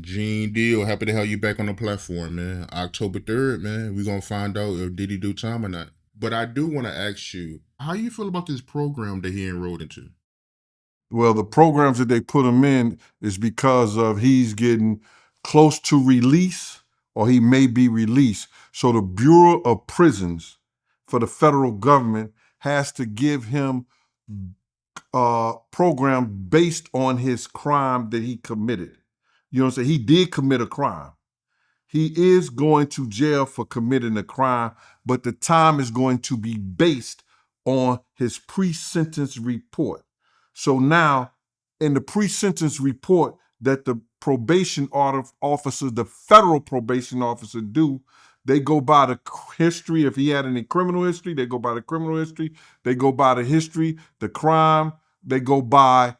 Gene Deal, happy to have you back on the platform, man. October 3rd, man. We're gonna find out if Diddy do time or not. But I do want to ask you, how you feel about this program that he enrolled into? Well, the programs that they put him in is because of he's getting close to release or he may be released. So the Bureau of Prisons for the federal government has to give him a program based on his crime that he committed. You know what I'm saying? He did commit a crime. He is going to jail for committing a crime, but the time is going to be based on his pre-sentence report. So now, in the pre-sentence report that the probation officer, the federal probation officer do, they go by the history. If he had any criminal history, they go by the criminal history. They go by the history, the crime. They go by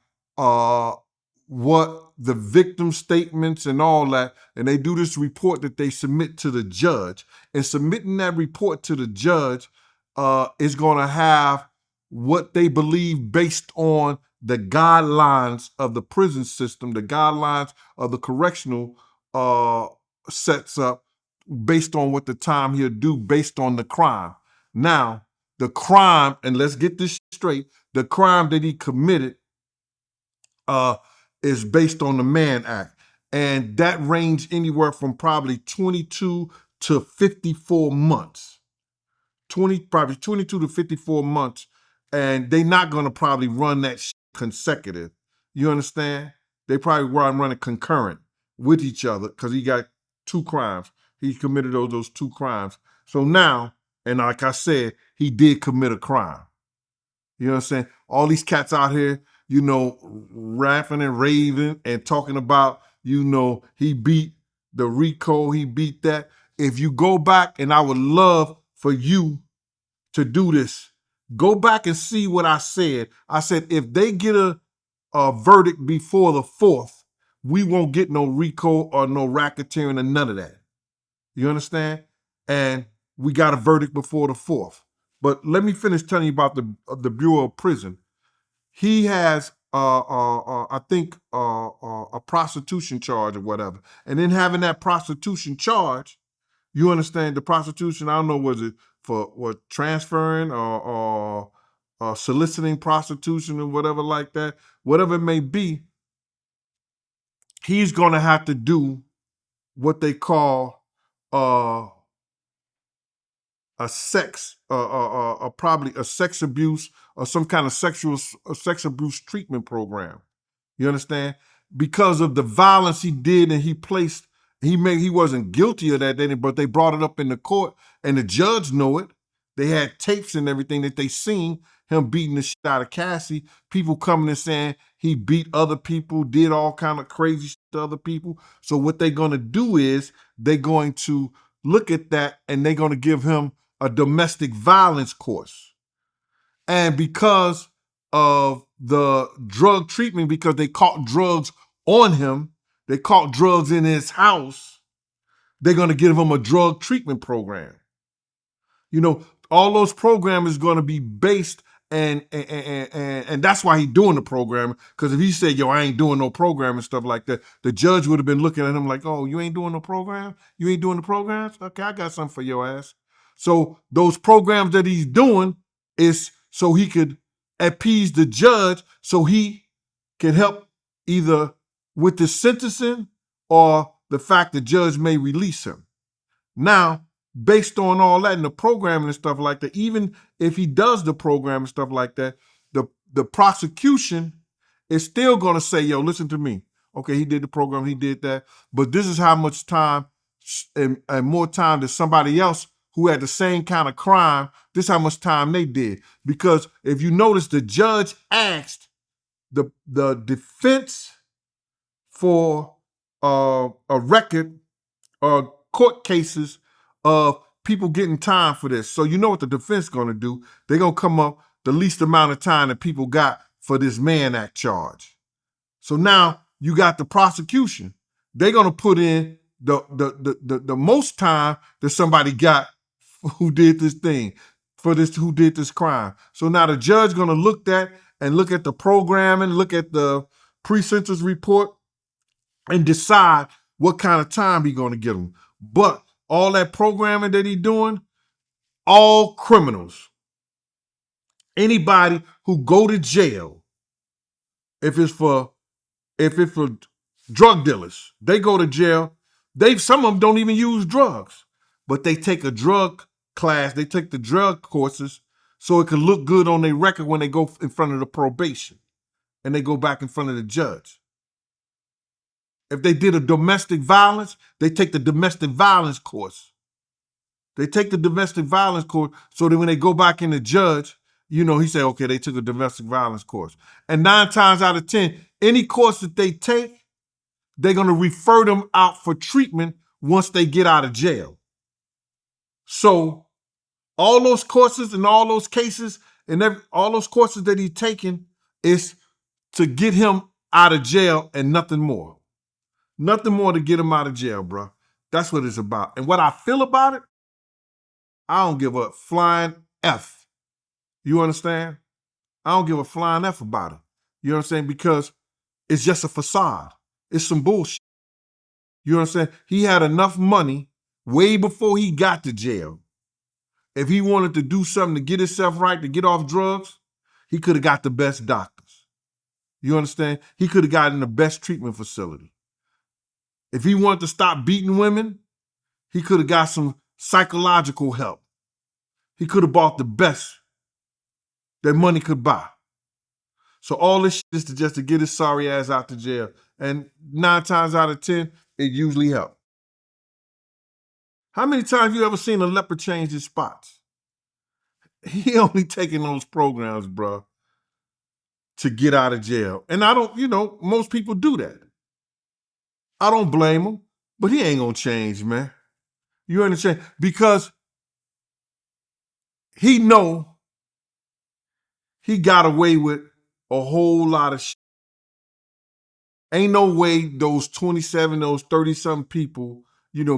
what the victim statements and all that, and they do this report that they submit to the judge. And submitting that report to the judge is going to have what they believe based on the guidelines of the prison system, the guidelines of the correctional sets up based on what the time he'll do based on the crime. Now, the crime, and let's get this straight, the crime that he committed uh, is based on the Mann Act. And that ranged anywhere from probably 22 to 54 months. Probably 22 to 54 months. And they're not going to probably run that consecutive. You understand? They probably run it concurrent with each other because he got two crimes. He committed those two crimes. So now, and like I said, he did commit a crime. You know what I'm saying? All these cats out here, rapping and raving and talking about, he beat the RICO, he beat that. If you go back, and I would love for you to do this, go back and see what I said. I said, if they get a verdict before the 4th, we won't get no RICO or no racketeering or none of that. You understand? And we got a verdict before the 4th. But let me finish telling you about the Bureau of Prison. He has, I think, a prostitution charge or whatever. And then having that prostitution charge, you understand the prostitution, I don't know, was it for what, transferring or soliciting prostitution or whatever like that, whatever it may be, he's going to have to do what they call a sex, probably a sex abuse or some kind of sex abuse treatment program. You understand? Because of the violence he did, and he wasn't guilty of that, but they brought it up in the court, and the judge know it. They had tapes and everything that they seen him beating the shit out of Cassie. People coming and saying he beat other people, did all kind of crazy shit to other people. So what they're gonna do is they're going to look at that and they're gonna give him a domestic violence course. And because of the drug treatment, because they caught drugs on him, they caught drugs in his house, they're going to give him a drug treatment program. All those programs is going to be based, and that's why he's doing the program. Because if he said, yo, I ain't doing no program and stuff like that, the judge would have been looking at him like, oh, you ain't doing no program? You ain't doing the programs? Okay, I got something for your ass. So those programs that he's doing is so he could appease the judge, so he can help either with the sentencing or the fact the judge may release him. Now, based on all that and the programming and stuff like that, even if he does the program and stuff like that, the prosecution is still going to say, yo, listen to me. Okay, he did the program, he did that, but this is how much time and more time than somebody else who had the same kind of crime, this is how much time they did. Because if you notice, the judge asked the defense for a record or court cases of people getting time for this. So you know what the defense going to do? They're going to come up the least amount of time that people got for this Mann Act charge. So now you got the prosecution. They're going to put in the most time that somebody got who did this thing, who did this crime. So now the judge going to look at the programming, look at the pre-sentence report, and decide what kind of time he gonna get them. But all that programming that he doing, all criminals, anybody who go to jail, if it's for drug dealers, they go to jail. Some of them don't even use drugs, but they take a drug class. They take the drug courses so it can look good on their record when they go in front of the probation and they go back in front of the judge. If they did a domestic violence, they take the domestic violence course. They take the domestic violence course so that when they go back in the judge, he say, okay, they took a domestic violence course. And 9 times out of 10, any course that they take, they're going to refer them out for treatment once they get out of jail. So all those courses and all those cases and all those courses that he's taking is to get him out of jail and nothing more. Nothing more to get him out of jail, bro. That's what it's about. And what I feel about it, I don't give a flying F. You understand? I don't give a flying F about it. You know what I'm saying? Because it's just a facade. It's some bullshit. You know what I'm saying? He had enough money way before he got to jail. If he wanted to do something to get himself right, to get off drugs, he could have got the best doctors. You understand? He could have gotten the best treatment facility. If he wanted to stop beating women, he could have got some psychological help. He could have bought the best that money could buy. So all this shit is just to get his sorry ass out to jail. And 9 times out of 10, it usually helps. How many times you ever seen a leopard change his spots? He only taking those programs, bro, to get out of jail. And I don't, most people do that. I don't blame him, but he ain't gonna change, man. You understand? Because he know he got away with a whole lot of shit. Ain't no way those 27, those 30-something people,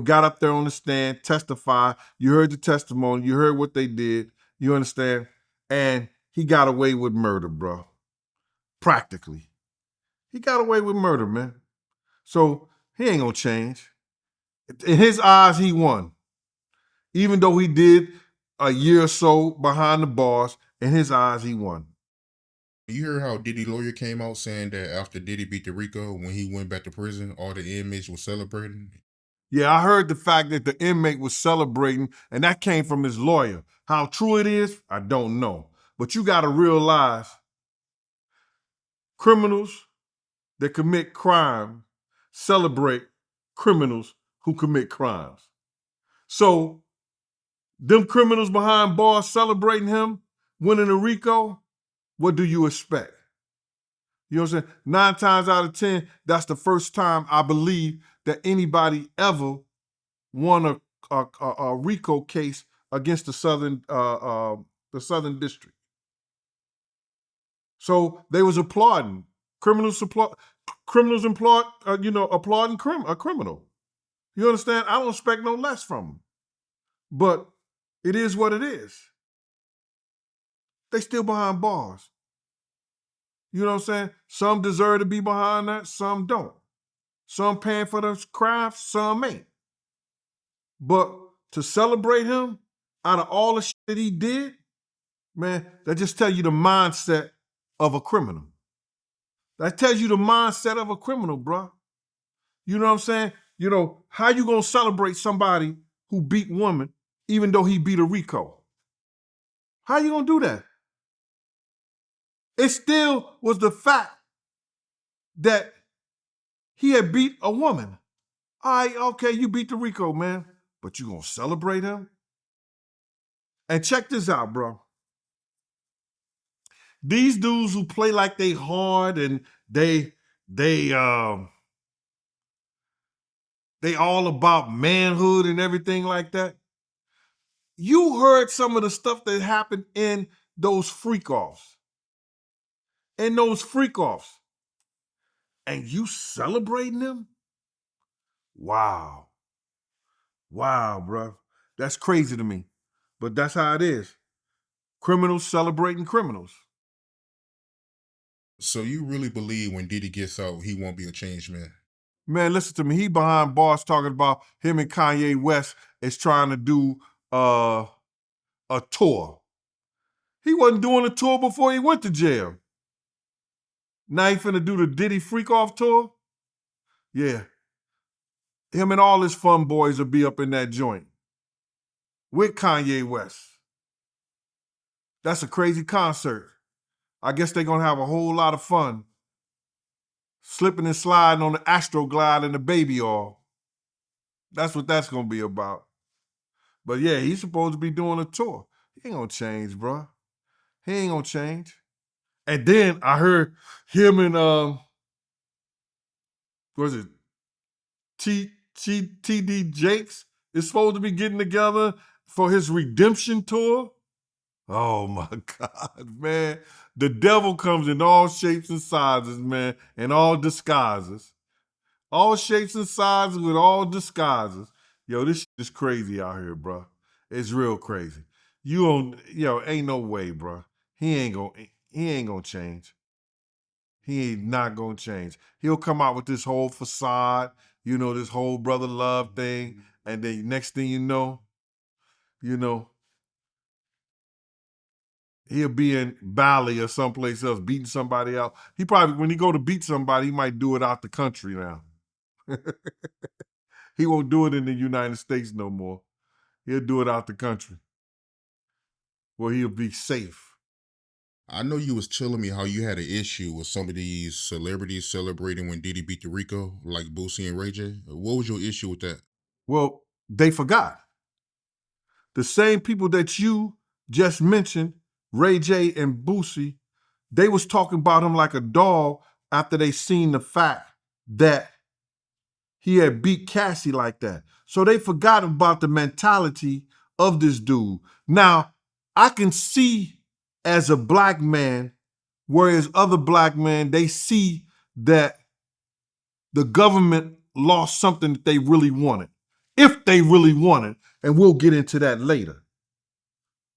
got up there on the stand, testify. You heard the testimony. You heard what they did. You understand? And he got away with murder, bro. Practically. He got away with murder, man. So he ain't gonna change. In his eyes, he won. Even though he did a year or so behind the bars, in his eyes, he won. You heard how Diddy lawyer came out saying that after Diddy beat the Rico, when he went back to prison, all the inmates were celebrating? Yeah, I heard the fact that the inmate was celebrating, and that came from his lawyer. How true it is, I don't know. But you got to realize criminals that commit crime celebrate criminals who commit crimes. So, them criminals behind bars celebrating him winning a RICO, what do you expect? You know what I'm saying? 9 times out of 10, that's the first time I believe that anybody ever won a RICO case against the Southern District. So they was applauding criminals applauding a criminal. You understand? I don't expect no less from them. But it is what it is. They still behind bars. You know what I'm saying? Some deserve to be behind that, some don't. Some paying for those crimes, some ain't. But to celebrate him out of all the shit that he did, man, that just tell you the mindset of a criminal. That tells you the mindset of a criminal, bro. You know what I'm saying? How you gonna celebrate somebody who beat women even though he beat a RICO? How you gonna do that? It still was the fact that he had beat a woman. All right, okay, you beat the RICO, man, but you gonna celebrate him? And check this out, bro. These dudes who play like they hard and they all about manhood and everything like that. You heard some of the stuff that happened in those freak-offs. And you celebrating them? Wow. Wow, bro. That's crazy to me. But that's how it is. Criminals celebrating criminals. So you really believe when Diddy gets out, he won't be a changed man? Man, listen to me. He behind bars talking about him and Kanye West is trying to do a tour. He wasn't doing a tour before he went to jail. Now he finna do the Diddy Freak Off tour? Yeah. Him and all his fun boys will be up in that joint with Kanye West. That's a crazy concert. I guess they're gonna have a whole lot of fun. Slipping and sliding on the Astroglide and the baby all. That's what that's gonna be about. But yeah, he's supposed to be doing a tour. He ain't gonna change, bro. He ain't gonna change. And then I heard him and what is it? TD Jakes is supposed to be getting together for his redemption tour. Oh my God, man. The devil comes in all shapes and sizes, man, and all disguises. All shapes and sizes with all disguises. Yo, this shit is crazy out here, bro. It's real crazy. You don't, ain't no way, bro. He ain't gonna change. He ain't not gonna change. He'll come out with this whole facade, this whole brother love thing, and then next thing you know, he'll be in Bali or someplace else beating somebody out. He probably, when he go to beat somebody, he might do it out the country now. He won't do it in the United States no more. He'll do it out the country where he'll be safe. I know you was telling me how you had an issue with some of these celebrities celebrating when Diddy beat the Rico, like Boosie and Ray J. What was your issue with that? Well, they forgot. The same people that you just mentioned, Ray J and Boosie, they was talking about him like a dog after they seen the fact that he had beat Cassie like that. So they forgot about the mentality of this dude. Now, I can see as a black man, whereas other black men, they see that the government lost something that they really wanted. If they really wanted, and we'll get into that later.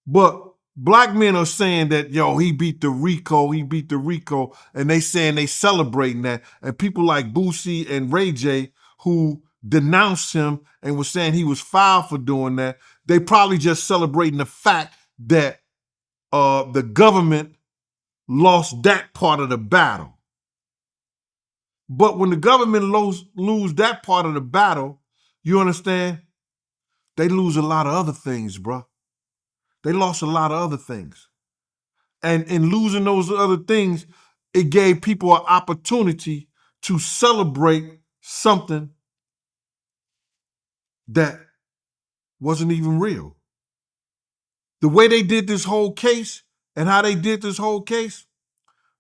But black men are saying that, yo, he beat the Rico, and they saying they celebrating that. And people like Boosie and Ray J, who denounced him and was saying he was foul for doing that, they probably just celebrating the fact that the government lost that part of the battle. But when the government lose that part of the battle, you understand, they lose a lot of other things, bro. They lost a lot of other things. And in losing those other things, it gave people an opportunity to celebrate something that wasn't even real. The way they did this whole case and how they did this whole case,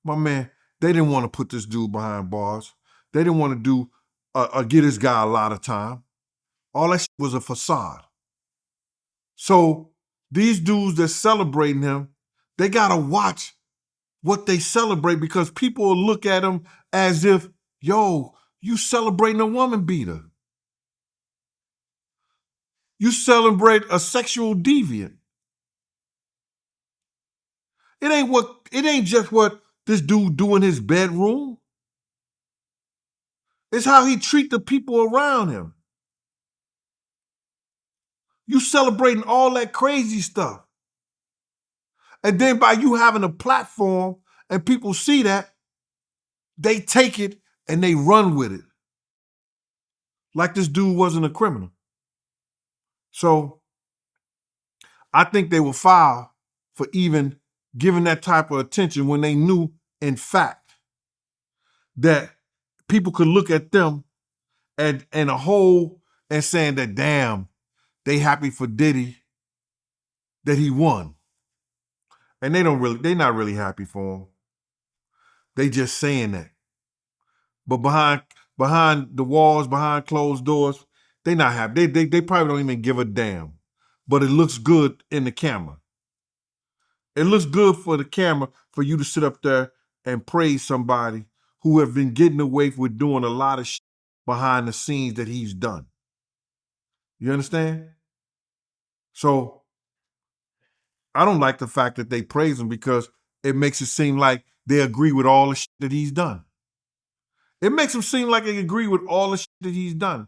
my man, they didn't want to put this dude behind bars. They didn't want to get this guy a lot of time. All that shit was a facade. So these dudes that's celebrating him, they got to watch what they celebrate because people will look at him as if, yo, you celebrating a woman beater. You celebrate a sexual deviant. It ain't just what this dude do in his bedroom. It's how he treat the people around him. You celebrating all that crazy stuff. And then by you having a platform and people see that, they take it and they run with it. Like this dude wasn't a criminal. So I think they were foul for even giving that type of attention when they knew, in fact, that people could look at them and a whole and saying that, damn, they happy for Diddy that he won. And they're not really happy for him. They just saying that. But behind the walls, behind closed doors, they not happy. They probably don't even give a damn. But it looks good in the camera. It looks good for the camera for you to sit up there and praise somebody who have been getting away with doing a lot of shit behind the scenes that he's done. You understand? So I don't like the fact that they praise him because it makes it seem like they agree with all the shit that he's done. It makes him seem like they agree with all the shit that he's done.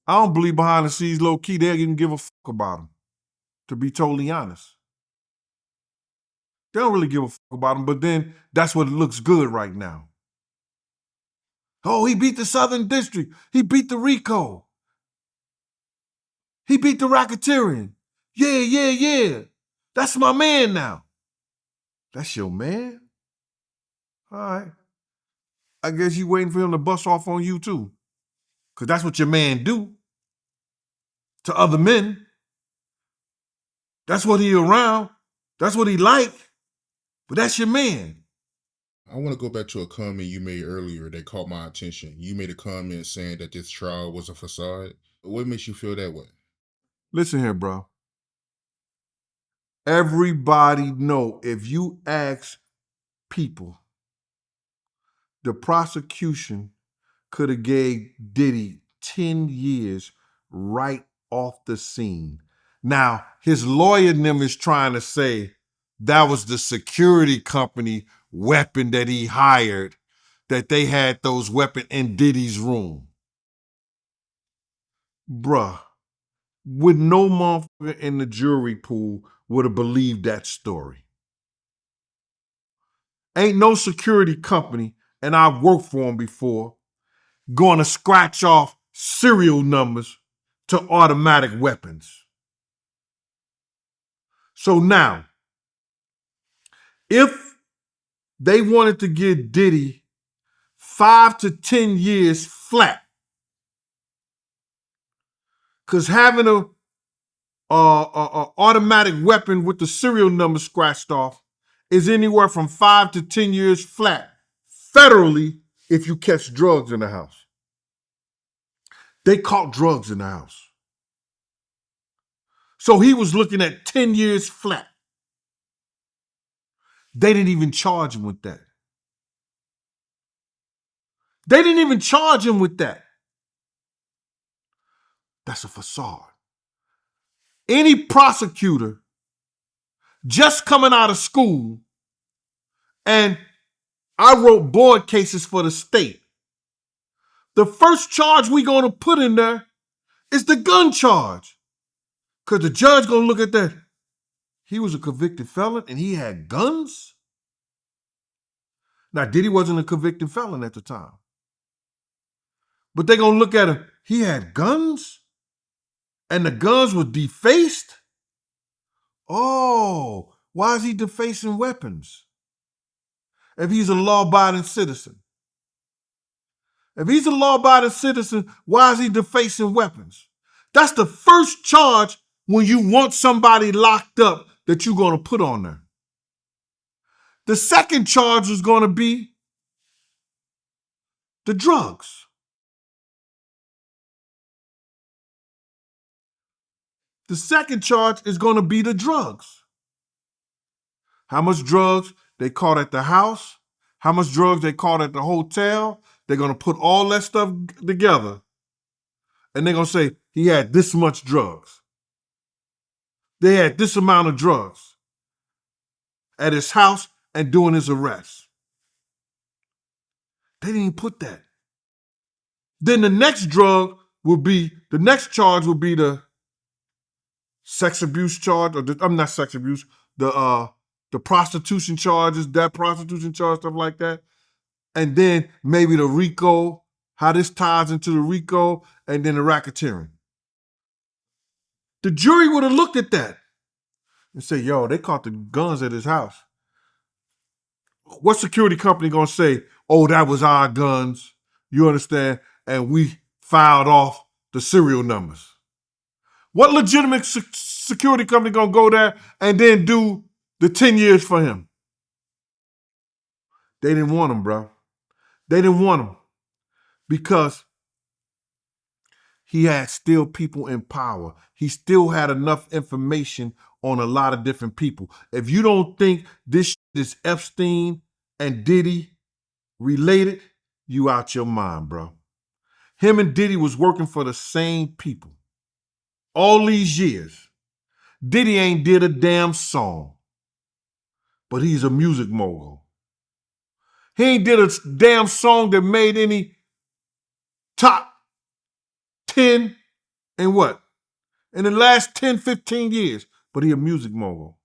I don't believe behind the scenes, low key, they even give a fuck about him, to be totally honest. They don't really give a fuck about him, but then that's what looks good right now. Oh, he beat the Southern District. He beat the RICO. He beat the racketeering. Yeah, yeah, yeah. That's my man now. That's your man? All right. I guess you waiting for him to bust off on you too. Because that's what your man do to other men. That's what he around. That's what he like. But that's your man. I want to go back to a comment you made earlier that caught my attention. You made a comment saying that this trial was a facade. What makes you feel that way? Listen here, bro. Everybody know if you ask people, the prosecution could have gave Diddy 10 years right off the scene. Now, his lawyer and them is trying to say that was the security company weapon that he hired, that they had those weapons in Diddy's room. Bruh, would no motherfucker in the jury pool would have believed that story. Ain't no security company, and I've worked for them before, going to scratch off serial numbers to automatic weapons. So now, if they wanted to give Diddy 5 to 10 years flat, because having a automatic weapon with the serial number scratched off is anywhere from 5 to 10 years flat federally if you catch drugs in the house. They caught drugs in the house. So he was looking at 10 years flat. They didn't even charge him with that. They didn't even charge him with that. That's a facade. Any prosecutor just coming out of school, and I wrote board cases for the state, the first charge we gonna put in there is the gun charge. Because the judge gonna look at that. He was a convicted felon and he had guns? Now, Diddy wasn't a convicted felon at the time. But they gonna look at him, he had guns? And the guns were defaced? Oh, why is he defacing weapons? If he's a law-abiding citizen. If he's a law-abiding citizen, why is he defacing weapons? That's the first charge when you want somebody locked up that you're going to put on there. The second charge is going to be the drugs. The second charge is going to be the drugs. How much drugs they caught at the house, how much drugs they caught at the hotel. They're going to put all that stuff together. And they're going to say, he had this much drugs. They had this amount of drugs at his house and doing his arrest. They didn't even put that. Then the next charge will be the sex abuse charge, or I'm not sex abuse, the prostitution charges, that prostitution charge, stuff like that. And then maybe the RICO, how this ties into the RICO, and then the racketeering. The jury would have looked at that and say, yo, they caught the guns at his house. What security company gonna say, oh, that was our guns, you understand, and we filed off the serial numbers? What legitimate security company gonna go there and then do the 10 years for him? They didn't want him, bro. They didn't want him because he had still people in power. He still had enough information on a lot of different people. If you don't think this is Epstein and Diddy related, you out your mind, bro. Him and Diddy was working for the same people all these years. Diddy ain't did a damn song, but he's a music mogul. He ain't did a damn song that made any top 10 in what? In the last 10, 15 years. But he a music mogul.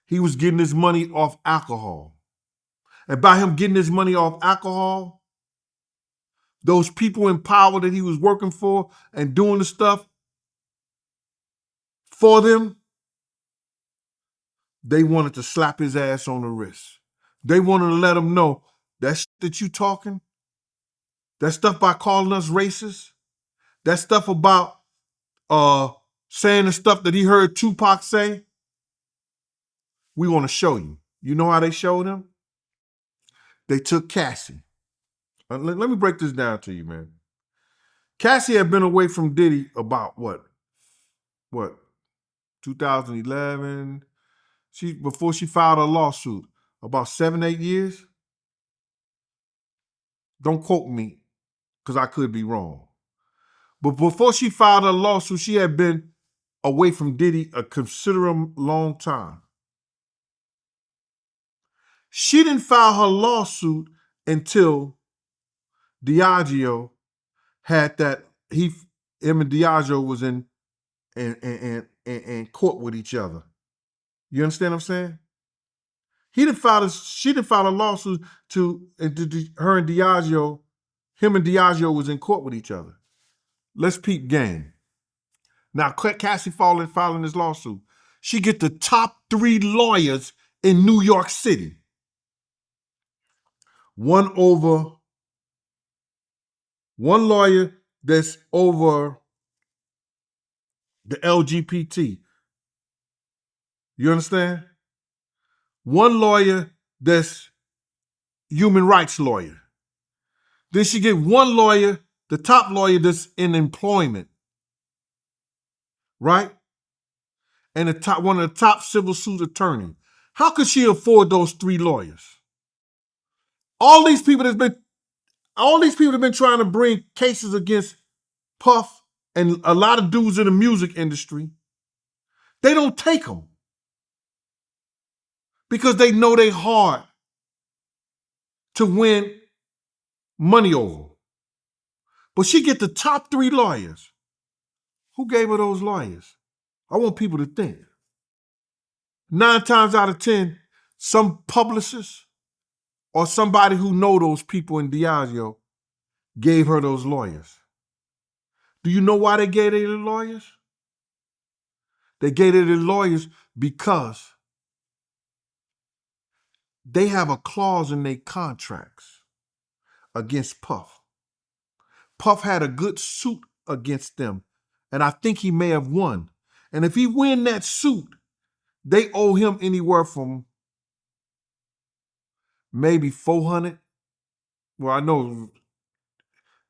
He was getting his money off alcohol. And by him getting his money off alcohol, those people in power that he was working for and doing the stuff for them, they wanted to slap his ass on the wrist. They wanted to let him know that shit that you talking, that stuff by calling us racist, that stuff about saying the stuff that he heard Tupac say, we want to show you. You know how they showed him? They took Cassie. Let me break this down to you, man. Cassie had been away from Diddy about what? 2011. Before she filed a lawsuit, about 7, 8 years. Don't quote me, because I could be wrong. But before she filed a lawsuit, she had been away from Diddy a considerable long time. She didn't file her lawsuit until Diageo had that him and Diageo was in court with each other. You understand what I'm saying? She didn't file a lawsuit to her and Diageo. Him and Diageo was in court with each other. Let's peep game. Now Cassie filing this lawsuit. She get the top 3 lawyers in New York City. One lawyer that's over the LGBT. You understand? One lawyer that's human rights lawyer. Then she get one lawyer, the top lawyer that's in employment. Right? And one of the top civil suit attorneys. How could she afford those 3 lawyers? All these people have been trying to bring cases against Puff and a lot of dudes in the music industry. They don't take them because they know they hard to win money over. But she get the top 3 lawyers. Who gave her those lawyers? I want people to think. 9 times out of 10, some publicist or somebody who know those people in Diageo gave her those lawyers. Do you know why they gave her the lawyers? They gave her the lawyers because they have a clause in their contracts against Puff. Puff had a good suit against them, and I think he may have won. And if he win that suit, they owe him anywhere from maybe 400. Well, I know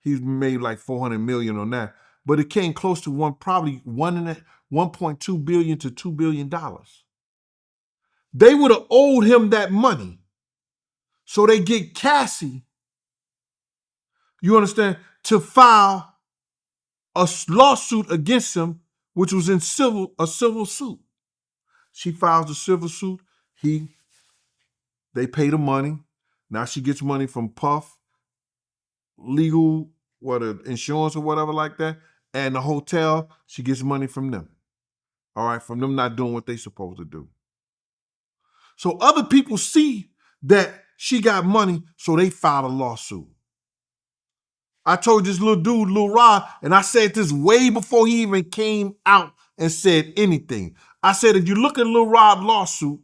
he's made like 400 million on that, but it came close to $1.2 billion to $2 billion. They would have owed him that money. So they get Cassie, you understand, to file a lawsuit against him, which was in a civil suit. She files a civil suit. They pay the money. Now she gets money from Puff, legal, insurance or whatever like that, and the hotel, she gets money from them. All right, from them not doing what they supposed to do. So other people see that she got money, so they filed a lawsuit. I told this little dude, Lil Rod, and I said this way before he even came out and said anything. I said, if you look at Lil Rod lawsuit,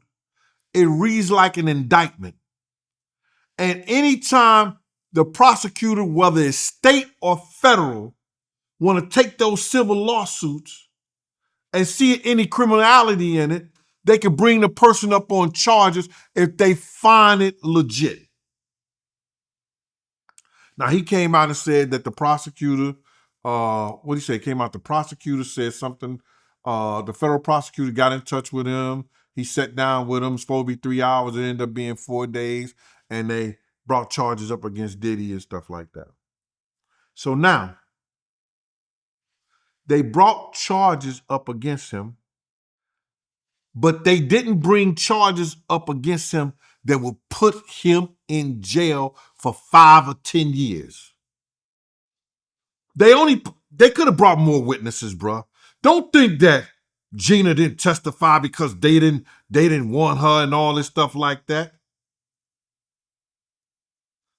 it reads like an indictment. And anytime the prosecutor, whether it's state or federal, want to take those civil lawsuits and see any criminality in it, they can bring the person up on charges if they find it legit. Now, he came out and said that the prosecutor, the prosecutor said something. The federal prosecutor got in touch with him. He sat down with him. It's supposed to be 3 hours. It ended up being 4 days. And they brought charges up against Diddy and stuff like that. So now, they brought charges up against him, but they didn't bring charges up against him that will put him in jail for 5 or 10 years. They could have brought more witnesses, bro. Don't think that Gina didn't testify because they didn't want her and all this stuff like that.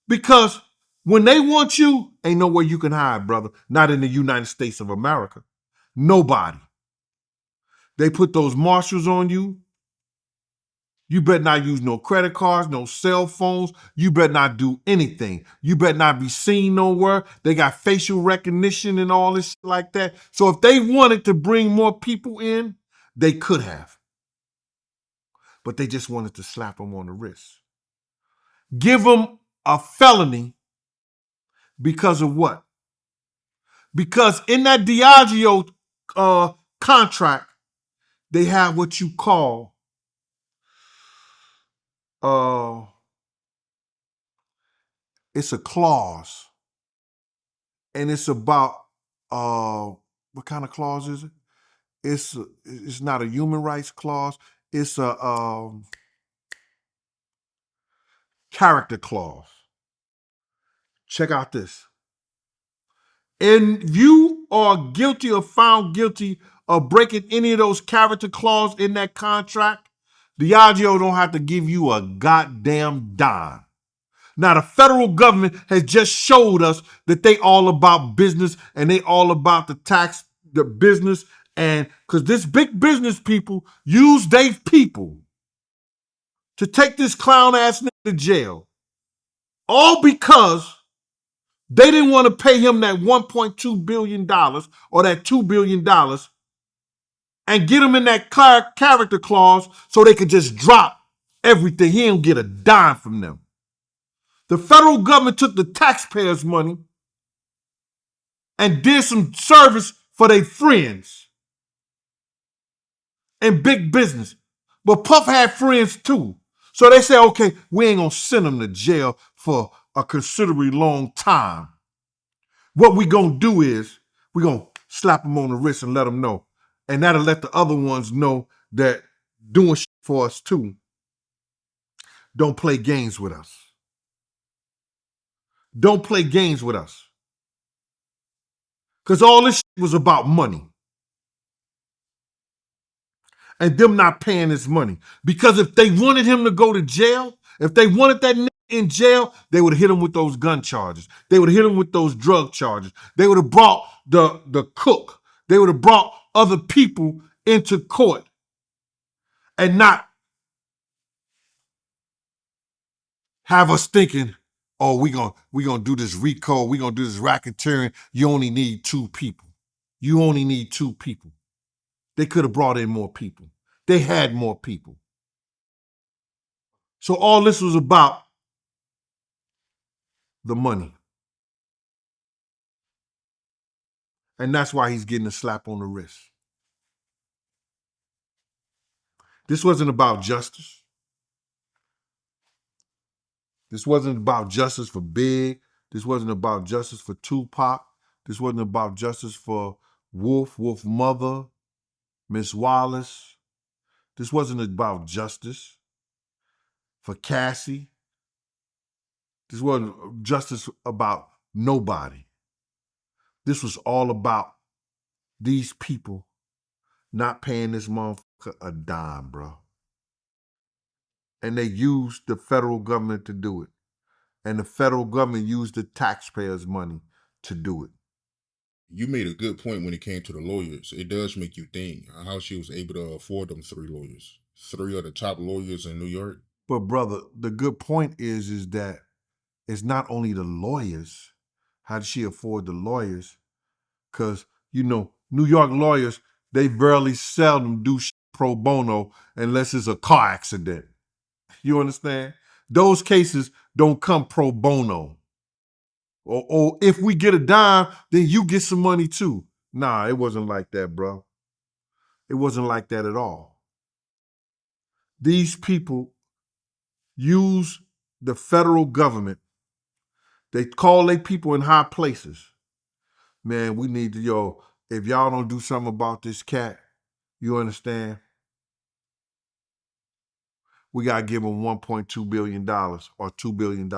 Because when they want you, ain't nowhere you can hide, brother. Not in the United States of America. Nobody. They put those marshals on you. You better not use no credit cards, no cell phones. You better not do anything. You better not be seen nowhere. They got facial recognition and all this shit like that. So if they wanted to bring more people in, they could have. But they just wanted to slap them on the wrist. Give them a felony because of what? Because in that Diageo contract, they have what you call it's a clause, and it's about what kind of clause is it? It's not a human rights clause. It's a character clause. Check out this. And you are guilty or found guilty of breaking any of those character clauses in that contract, Diageo don't have to give you a goddamn dime. Now, the federal government has just showed us that they all about business and they all about the business, and because this big business people use they people to take this clown ass nigga to jail. All because they didn't want to pay him that $1.2 billion or that $2 billion and get him in that character clause so they could just drop everything. He don't get a dime from them. The federal government took the taxpayers' money and did some service for their friends in big business. But Puff had friends too. So they said, okay, we ain't gonna send him to jail for a considerably long time. What we gonna do is we gonna slap him on the wrist and let him know. And that'll let the other ones know that doing shit for us too. Don't play games with us. Don't play games with us. Because all this shit was about money. And them not paying his money. Because if they wanted him to go to jail, if they wanted that nigga in jail, they would have hit him with those gun charges. They would have hit him with those drug charges. They would have brought the cook. They would have brought other people into court and not have us thinking, oh, we gonna do this RICO, we gonna do this racketeering. You only need 2 people. You only need 2 people. They could have brought in more people. They had more people. So all this was about the money. And that's why he's getting a slap on the wrist. This wasn't about justice. This wasn't about justice for Big. This wasn't about justice for Tupac. This wasn't about justice for Wolf Mother, Miss Wallace. This wasn't about justice for Cassie. This wasn't justice about nobody. This was all about these people not paying this motherfucker a dime, bro. And they used the federal government to do it. And the federal government used the taxpayers' money to do it. You made a good point when it came to the lawyers. It does make you think how she was able to afford them 3 lawyers. 3 of the top lawyers in New York. But brother, the good point is that it's not only the lawyers. How did she afford the lawyers? Because, New York lawyers, they very seldom do pro bono unless it's a car accident. You understand? Those cases don't come pro bono. Or if we get a dime, then you get some money too. Nah, it wasn't like that, bro. It wasn't like that at all. These people use the federal government. They call their people in high places. Man, we need to, if y'all don't do something about this cat, you understand? we got to give them $1.2 billion or $2 billion.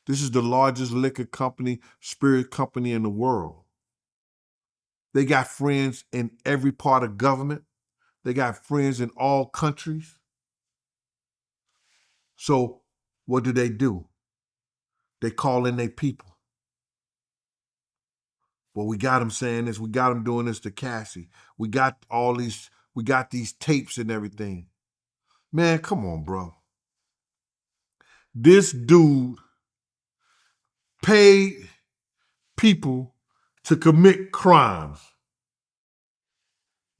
This is the largest liquor company, spirit company in the world. They got friends in every part of government. They got friends in all countries. So what do? They call in their people. Well, we got them saying this. We got them doing this to Cassie. We got these tapes and everything. Man, come on, bro. This dude paid people to commit crimes.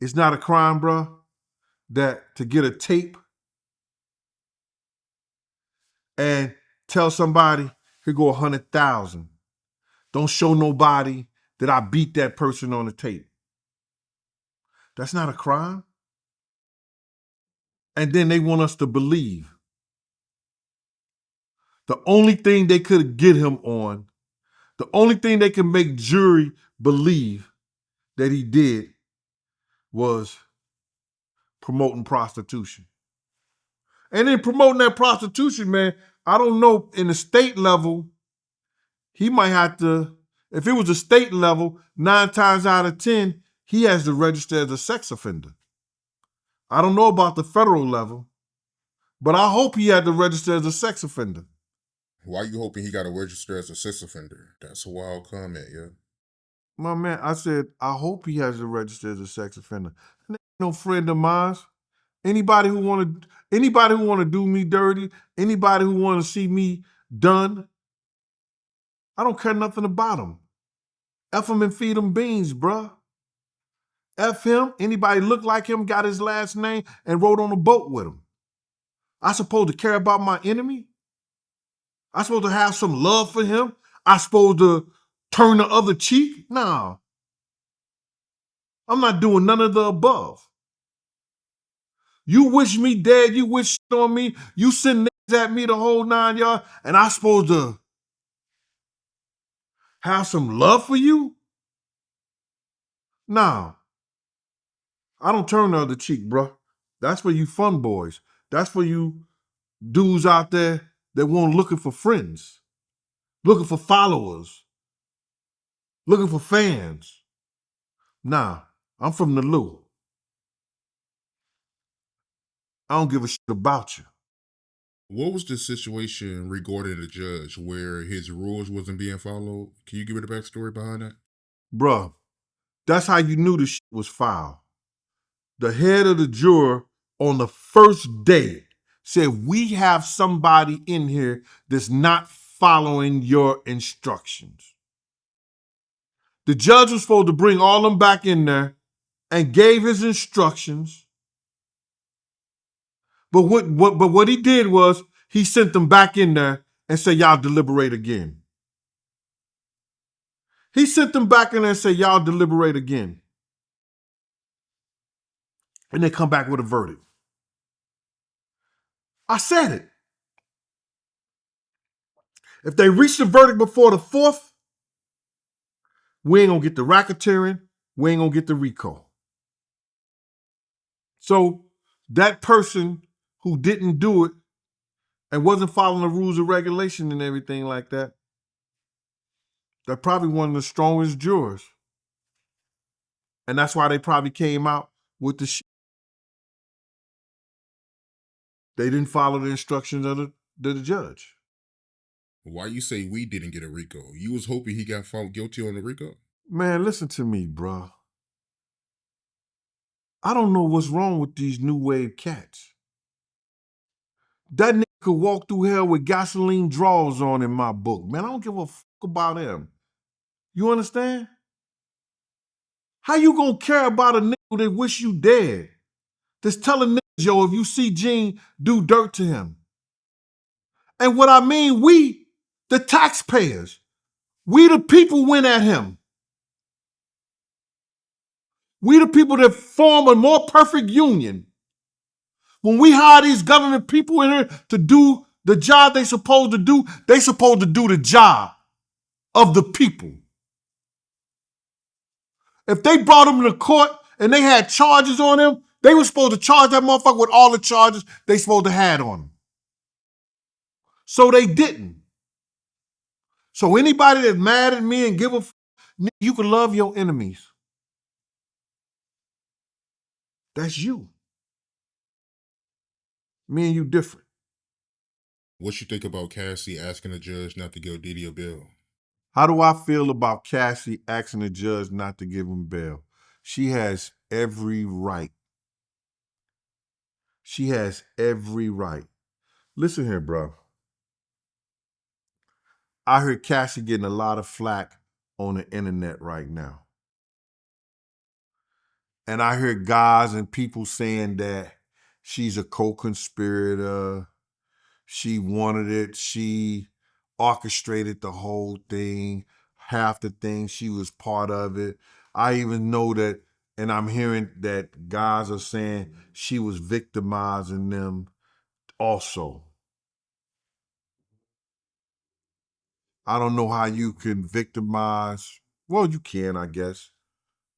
It's not a crime, bro, that to get a tape and tell somebody, here go 100,000. Don't show nobody that I beat that person on the tape. That's not a crime. And then they want us to believe. The only thing they could get him on, the only thing they can make jury believe that he did was promoting prostitution. And in promoting that prostitution, man, I don't know, in the state level, he might have to, if it was a state level, 9 times out of 10, he has to register as a sex offender. I don't know about the federal level, but I hope he had to register as a sex offender. Why you hoping he got to register as a sex offender? That's a wild comment, yeah. My man, I said, I hope he has to register as a sex offender. And ain't no friend of mine. Anybody who want to do me dirty, anybody who want to see me done, I don't care nothing about him. F him and feed him beans, bruh. F him, anybody look like him, got his last name, and rode on a boat with him. I supposed to care about my enemy? I supposed to have some love for him? I supposed to turn the other cheek? No. I'm not doing none of the above. You wish me dead, you wish shit on me, you send niggas at me the whole 9 yards, and I supposed to have some love for you? Nah. I don't turn the other cheek, bro. That's for you fun boys. That's for you dudes out there that want looking for friends, looking for followers, looking for fans. Nah, I'm from the Lou. I don't give a shit about you. What was the situation regarding the judge where his rules wasn't being followed? Can you give me the backstory behind that? Bruh, that's how you knew the shit was foul. The head of the juror on the first day said, we have somebody in here that's not following your instructions. The judge was supposed to bring all them back in there and gave his instructions. But what he did was he sent them back in there and said, y'all deliberate again. He sent them back in there and said, y'all deliberate again. And they come back with a verdict. I said it. If they reach the verdict before the 4th, we ain't gonna get the racketeering, we ain't gonna get the RICO. So that person who didn't do it and wasn't following the rules and regulation and everything like that, they're probably one of the strongest jurors. And that's why they probably came out with the shit. They didn't follow the instructions of the judge. Why you say we didn't get a RICO? You was hoping he got found guilty on the RICO? Man, listen to me, bro. I don't know what's wrong with these new wave cats. That nigga could walk through hell with gasoline drawers on in my book. Man, I don't give a fuck about him. You understand? How you gonna care about a nigga that wish you dead? That's telling niggas, yo, if you see Gene, do dirt to him. And what I mean, we, the taxpayers, we the people went at him. We the people that form a more perfect union. When we hire these government people in here to do the job they supposed to do the job of the people. If they brought him to court and they had charges on him, They were supposed to charge that motherfucker with all the charges they supposed to had on him. So they didn't. So anybody that's mad at me and give a you can love your enemies. That's you. Me and you different. What you think about Cassie asking the judge not to give Diddy a bail? How do I feel about Cassie asking the judge not to give him bail? She has every right. She has every right. Listen here, bro. I heard Cassie getting a lot of flack on the internet right now. And I hear guys and people saying that she's a co-conspirator. She wanted it. She orchestrated the whole thing. Half the thing, she was part of it. I even know that, and I'm hearing that guys are saying she was victimizing them also. I don't know how you can victimize. Well, you can, I guess.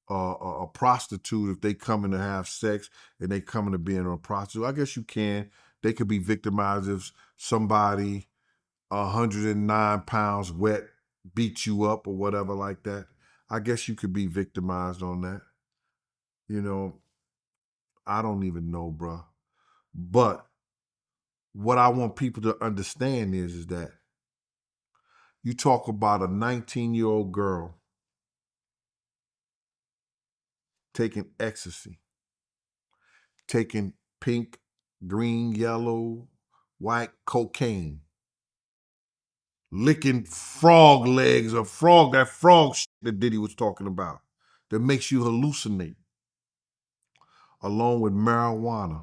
A prostitute if they coming to have sex and they coming to being a prostitute. I guess you can. They could be victimized if somebody 109 pounds wet beat you up or whatever like that. I guess you could be victimized on that. You know, I don't even know, bro. But what I want people to understand is that you talk about a 19-year-old girl taking ecstasy, taking pink, green, yellow, white cocaine, licking frog legs or that frog shit that Diddy was talking about that makes you hallucinate, along with marijuana,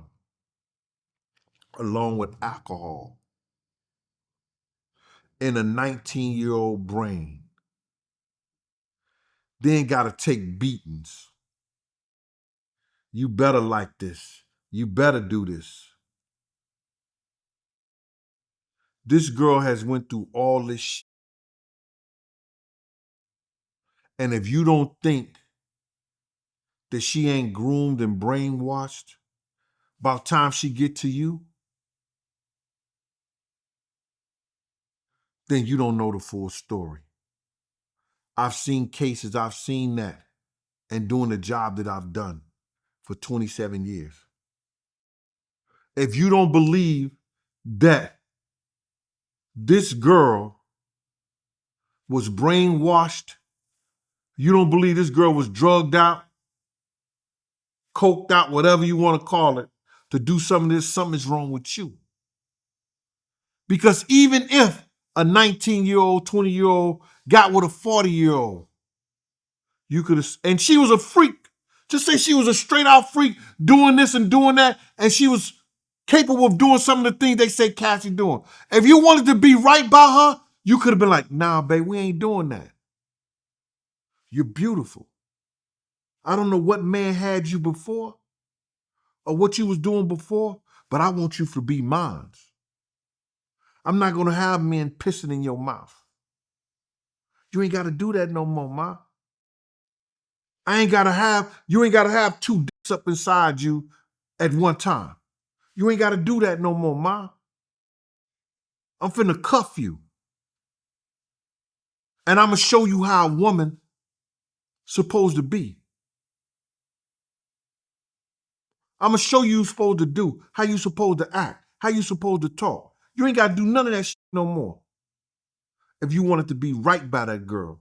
along with alcohol, in a 19-year-old brain. Then got to take beatings. You better like this. You better do this. This girl has went through all this shit. And if you don't think that she ain't groomed and brainwashed, about time she get to you, then you don't know the full story. I've seen cases, I've seen that, and doing the job that I've done for 27 years. If you don't believe that this girl was brainwashed, you don't believe this girl was drugged out, coked out, whatever you want to call it, to do some of this, something's wrong with you. Because even if a 19-year-old, 20-year-old got with a 40-year-old, you could have, and she was a freak. Just say she was a straight out freak doing this and doing that, and she was capable of doing some of the things they say Cassie doing. If you wanted to be right by her, you could have been like, nah, babe, we ain't doing that. You're beautiful. I don't know what man had you before or what you was doing before, but I want you to be mine. I'm not going to have men pissing in your mouth. You ain't got to do that no more, ma. You ain't got to have two dicks up inside you at one time. You ain't got to do that no more, ma. I'm finna cuff you. And I'm going to show you how a woman supposed to be. I'm going to show you what you're supposed to do, how you supposed to act, how you supposed to talk. You ain't got to do none of that shit no more. If you wanted to be right by that girl.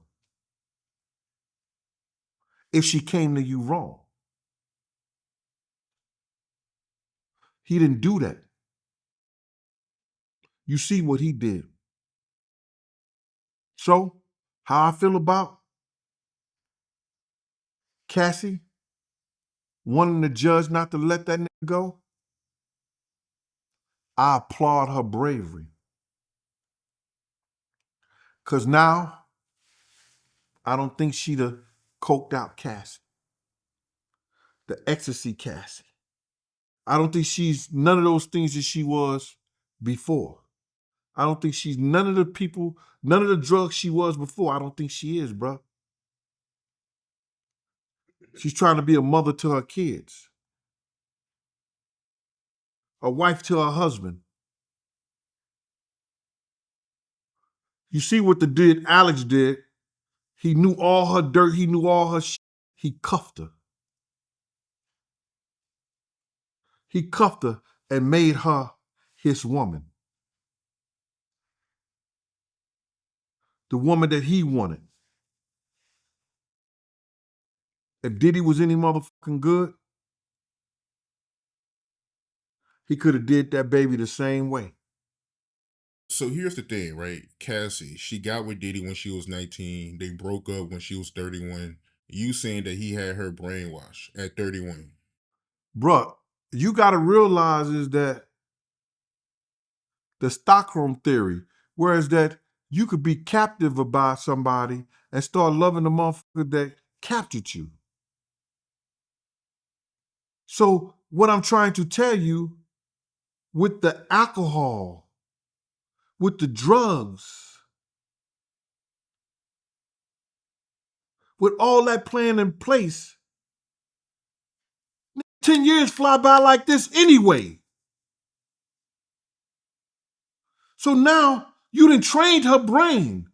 If she came to you wrong. He didn't do that. You see what he did. So, how I feel about Cassie wanting the judge not to let that nigga go, I applaud her bravery. Because now, I don't think she the coked out Cassie, the ecstasy Cassie. I don't think she's none of those things that she was before. I don't think she's none of the people, none of the drugs she was before. I don't think she is, bro. She's trying to be a mother to her kids. a wife to her husband. You see what Alex did? He knew all her dirt. He knew all her shit. He cuffed her. He cuffed her and made her his woman. The woman that he wanted. If Diddy was any motherfucking good, he could have did that baby the same way. So here's the thing, right? Cassie, she got with Diddy when she was 19. They broke up when she was 31. You saying that he had her brainwashed at 31. Bruh, you got to realize is that the Stockholm theory, whereas that you could be captive by somebody and start loving the motherfucker that captured you. So what I'm trying to tell you, with the alcohol, with the drugs, with all that plan in place, 10 years fly by like this anyway. So now you done trained her brain.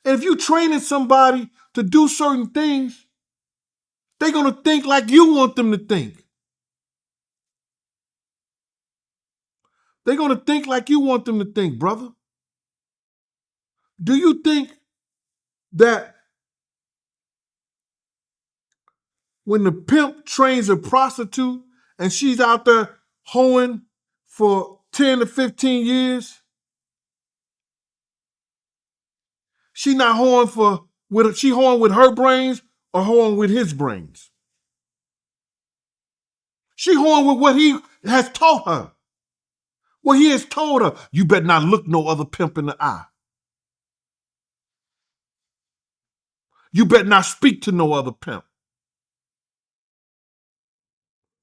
And if you training somebody to do certain things, they're going to think like you want them to think. They're going to think like you want them to think, brother. Do you think that when the pimp trains a prostitute and she's out there hoeing for 10 to 15 years, she not hoeing she hoeing with her brains or hoeing with his brains? She hoeing with what he has taught her. What he has told her, you better not look no other pimp in the eye. You better not speak to no other pimp.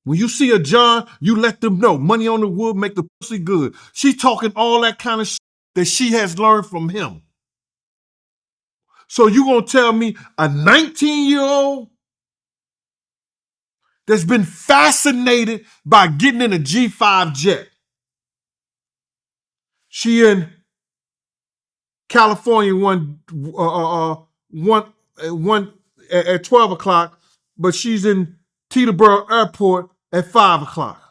When you see a John, you let them know. Money on the wood make the pussy good. She talking all that kind of shit that she has learned from him. So you gonna tell me a 19-year-old that's been fascinated by getting in a G5 jet. She in California one at 12 o'clock, but she's in Teterboro Airport at 5 o'clock.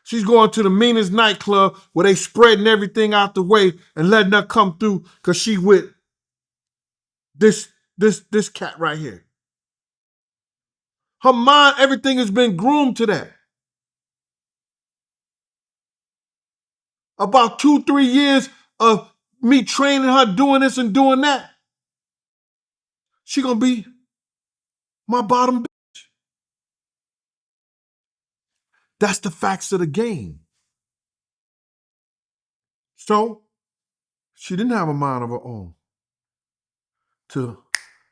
She's going to the meanest nightclub where they spreading everything out the way and letting her come through because she with this cat right here. Her mind, everything has been groomed to that. About 2-3 years of me training her doing this and doing that, she gonna be my bottom bitch. That's the facts of the game. So she didn't have a mind of her own till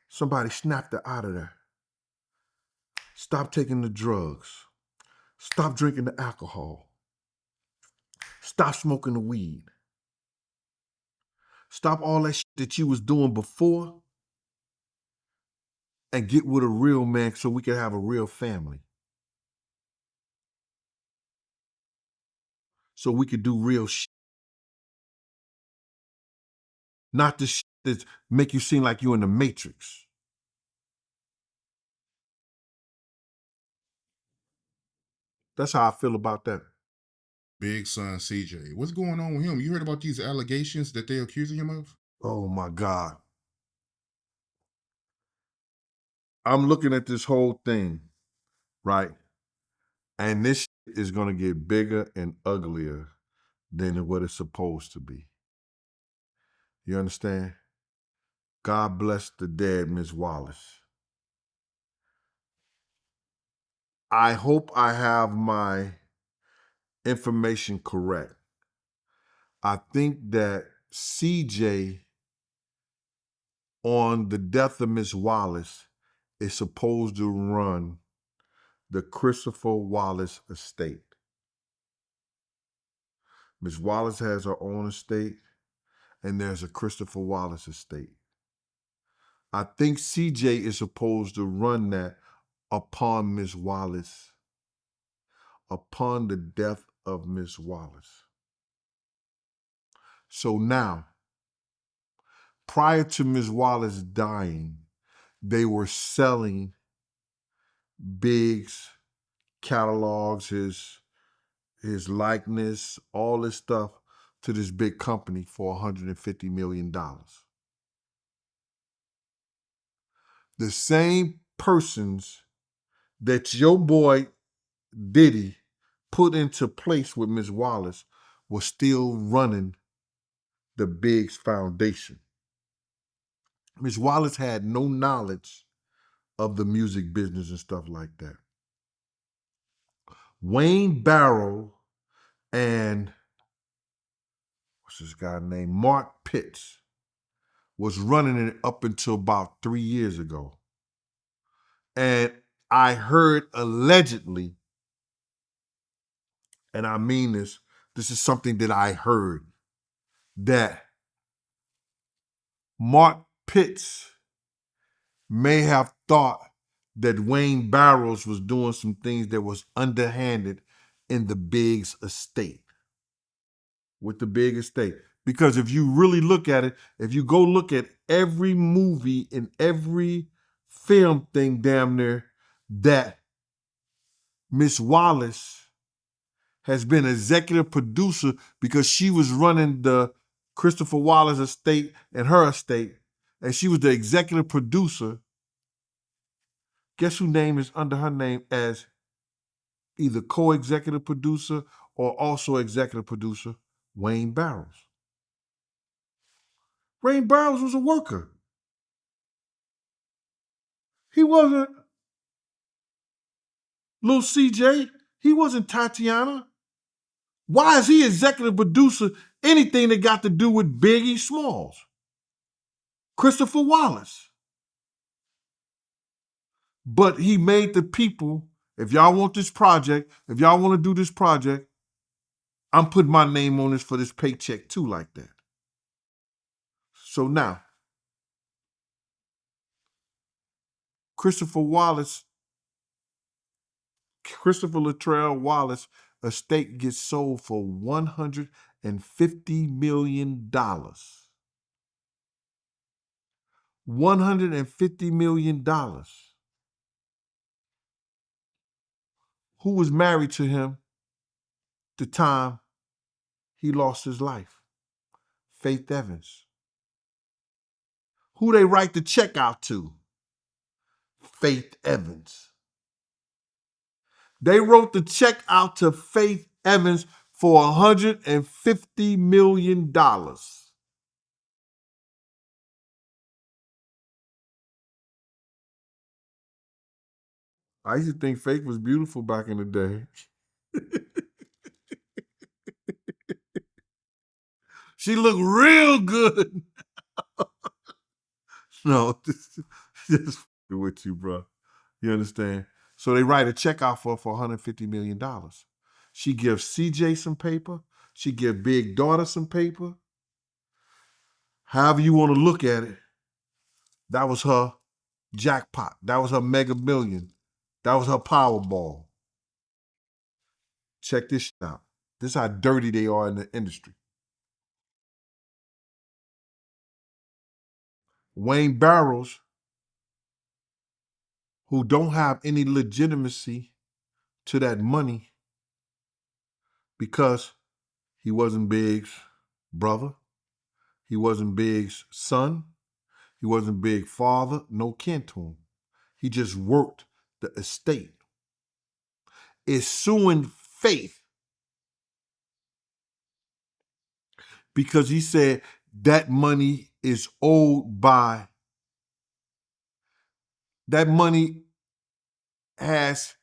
somebody snapped her out of there. Stop taking the drugs. Stop drinking the alcohol. Stop smoking the weed. Stop all that shit that you was doing before and get with a real man so we can have a real family. So we could do real shit. Not the shit that make you seem like you're in the Matrix. That's how I feel about that. Big son CJ. What's going on with him? You heard about these allegations that they're accusing him of? Oh my God. I'm looking at this whole thing, right? And this shit is going to get bigger and uglier than what it's supposed to be. You understand? God bless the dead Miss Wallace. I hope I have my information correct. I think that CJ on the death of Miss Wallace is supposed to run the Christopher Wallace estate. Miss Wallace has her own estate, and there's a Christopher Wallace estate. I think CJ is supposed to run that upon Miss Wallace upon the death of Miss Wallace. So now, prior to Miss Wallace dying, they were selling Big's catalogs, his likeness, all this stuff to this big company for $150 million. The same persons that your boy Diddy put into place with Miss Wallace was still running the Biggs Foundation. Miss Wallace had no knowledge of the music business and stuff like that. Wayne Barrow and what's this guy named Mark Pitts was running it up until about 3 years ago. And I heard allegedly, and I mean this is something that I heard, that Mark Pitts may have thought that Wayne Barrows was doing some things that was underhanded in the Biggs estate. With the Big estate. Because if you really look at it, if you go look at every movie and every film thing damn near that Miss Wallace has been executive producer, because she was running the Christopher Wallace estate and her estate, and she was the executive producer. Guess whose name is under her name as either co-executive producer or also executive producer? Wayne Barrows. Wayne Barrows was a worker. He wasn't Lil CJ. He wasn't Tatiana. Why is he executive producer anything that got to do with Biggie Smalls? Christopher Wallace. But he made the people, if y'all want this project, if y'all want to do this project, I'm putting my name on this for this paycheck too, like that. So now, Christopher Latrell Wallace estate gets sold for $150 million. $150 million. Who was married to him the time he lost his life? Faith Evans. Who they write the check out to? Faith Evans. They wrote the check out to Faith Evans for $150 million. I used to think Faith was beautiful back in the day. She looked real good. No, just with you, bro. You understand? So they write a check out for $150 million. She gives CJ some paper. She gives Big Daughter some paper. However you want to look at it, that was her jackpot. That was her mega million. That was her Powerball. Check this out. This is how dirty they are in the industry. Wayne Barrows, who don't have any legitimacy to that money because he wasn't Big's brother, he wasn't Big's son, he wasn't Big's father, no kin to him. He just worked the estate. Is suing Faith because he said that money is owed by, that money has,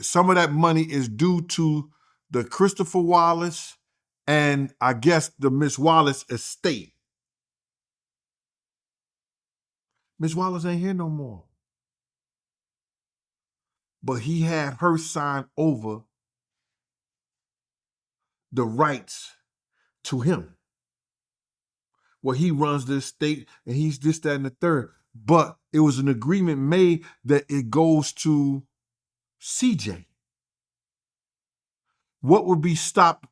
some of that money is due to the Christopher Wallace and I guess the Miss Wallace estate. Miss Wallace ain't here no more. But he had her sign over the rights to him. Well, he runs the estate and he's this, that, and the third. But it was an agreement made that it goes to CJ. What would stop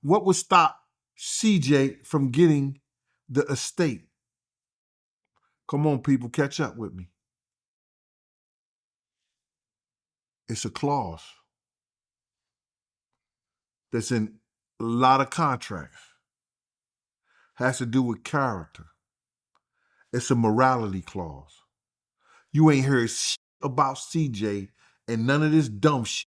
CJ from getting the estate? Come on, people, catch up with me. It's a clause that's in a lot of contracts. Has to do with character. It's a morality clause. You ain't heard shit about CJ and none of this dumb shit.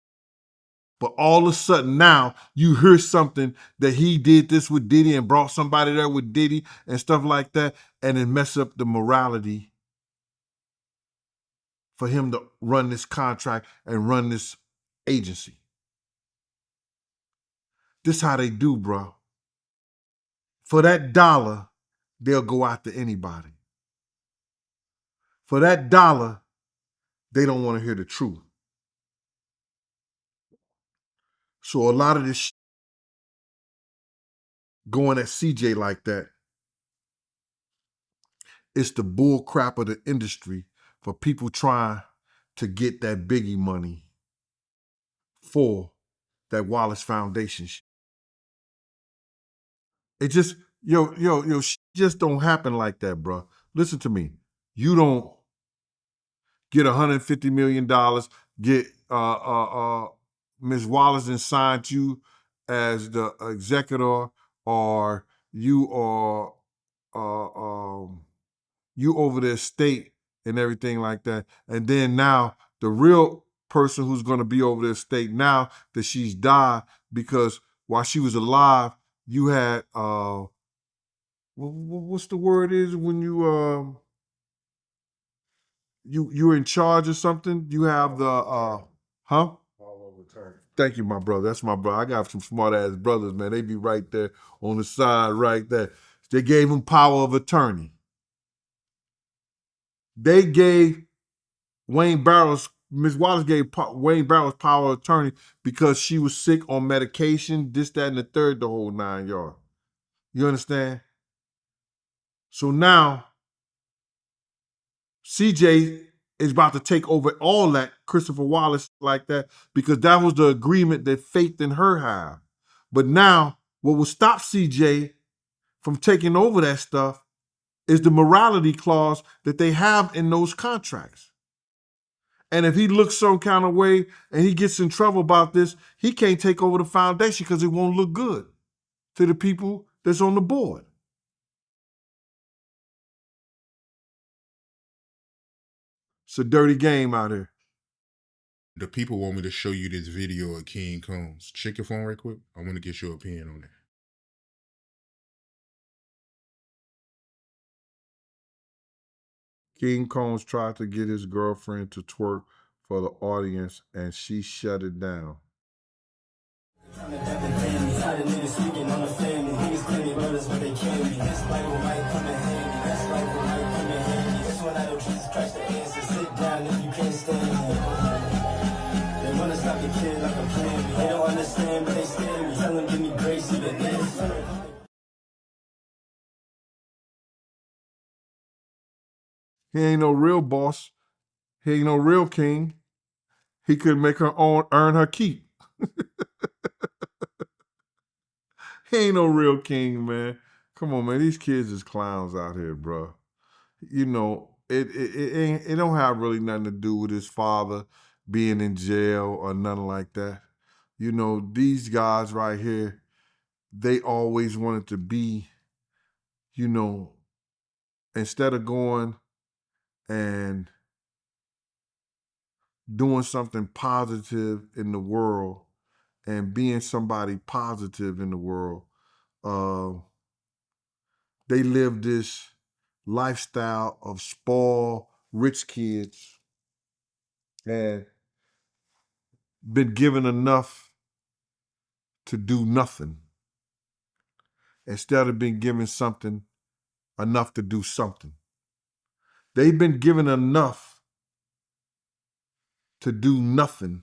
But all of a sudden now you hear something that he did this with Diddy and brought somebody there with Diddy and stuff like that, and it mess up the morality for him to run this contract and run this agency. This how they do, bro. For that dollar, they'll go after anybody. For that dollar, they don't want to hear the truth. So a lot of this going at CJ like that, it's the bull crap of the industry for people trying to get that Biggie money for that Wallace Foundation. It just, just don't happen like that, bro. Listen to me. You don't get $150 million, get Ms. Wallace and signed you as the executor, or you are you over the estate and everything like that. And then now the real person who's going to be over the estate now that she's died, because while she was alive, you had what's the word is when you're in charge of something? You have the huh? Thank you, my brother. That's my brother. I got some smart ass brothers, man. They be right there on the side, right there. They gave him power of attorney. They gave Ms. Wallace gave Wayne Barrows power of attorney because she was sick on medication, this, that, and the third, the whole 9 yards. You understand? So now CJ is about to take over all that, Christopher Wallace, like that, because that was the agreement that Faith and her had. But now, what will stop CJ from taking over that stuff is the morality clause that they have in those contracts. And if he looks some kind of way and he gets in trouble about this, he can't take over the foundation because it won't look good to the people that's on the board. It's a dirty game out here. The people want me to show you this video of King Combs. Check your phone right quick. I want to get your opinion on that. King Combs tried to get his girlfriend to twerk for the audience, and she shut it down. He ain't no real boss. He ain't no real king. He could make her earn her keep. He ain't no real king, man. Come on, man. These kids is clowns out here, bro. You know, it don't have really nothing to do with his father being in jail or nothing like that. You know, these guys right here, they always wanted to be, you know, instead of going and doing something positive in the world and being somebody positive in the world, they live this lifestyle of spoiled rich kids and been given enough to do nothing instead of being given something enough to do something. They've been given enough to do nothing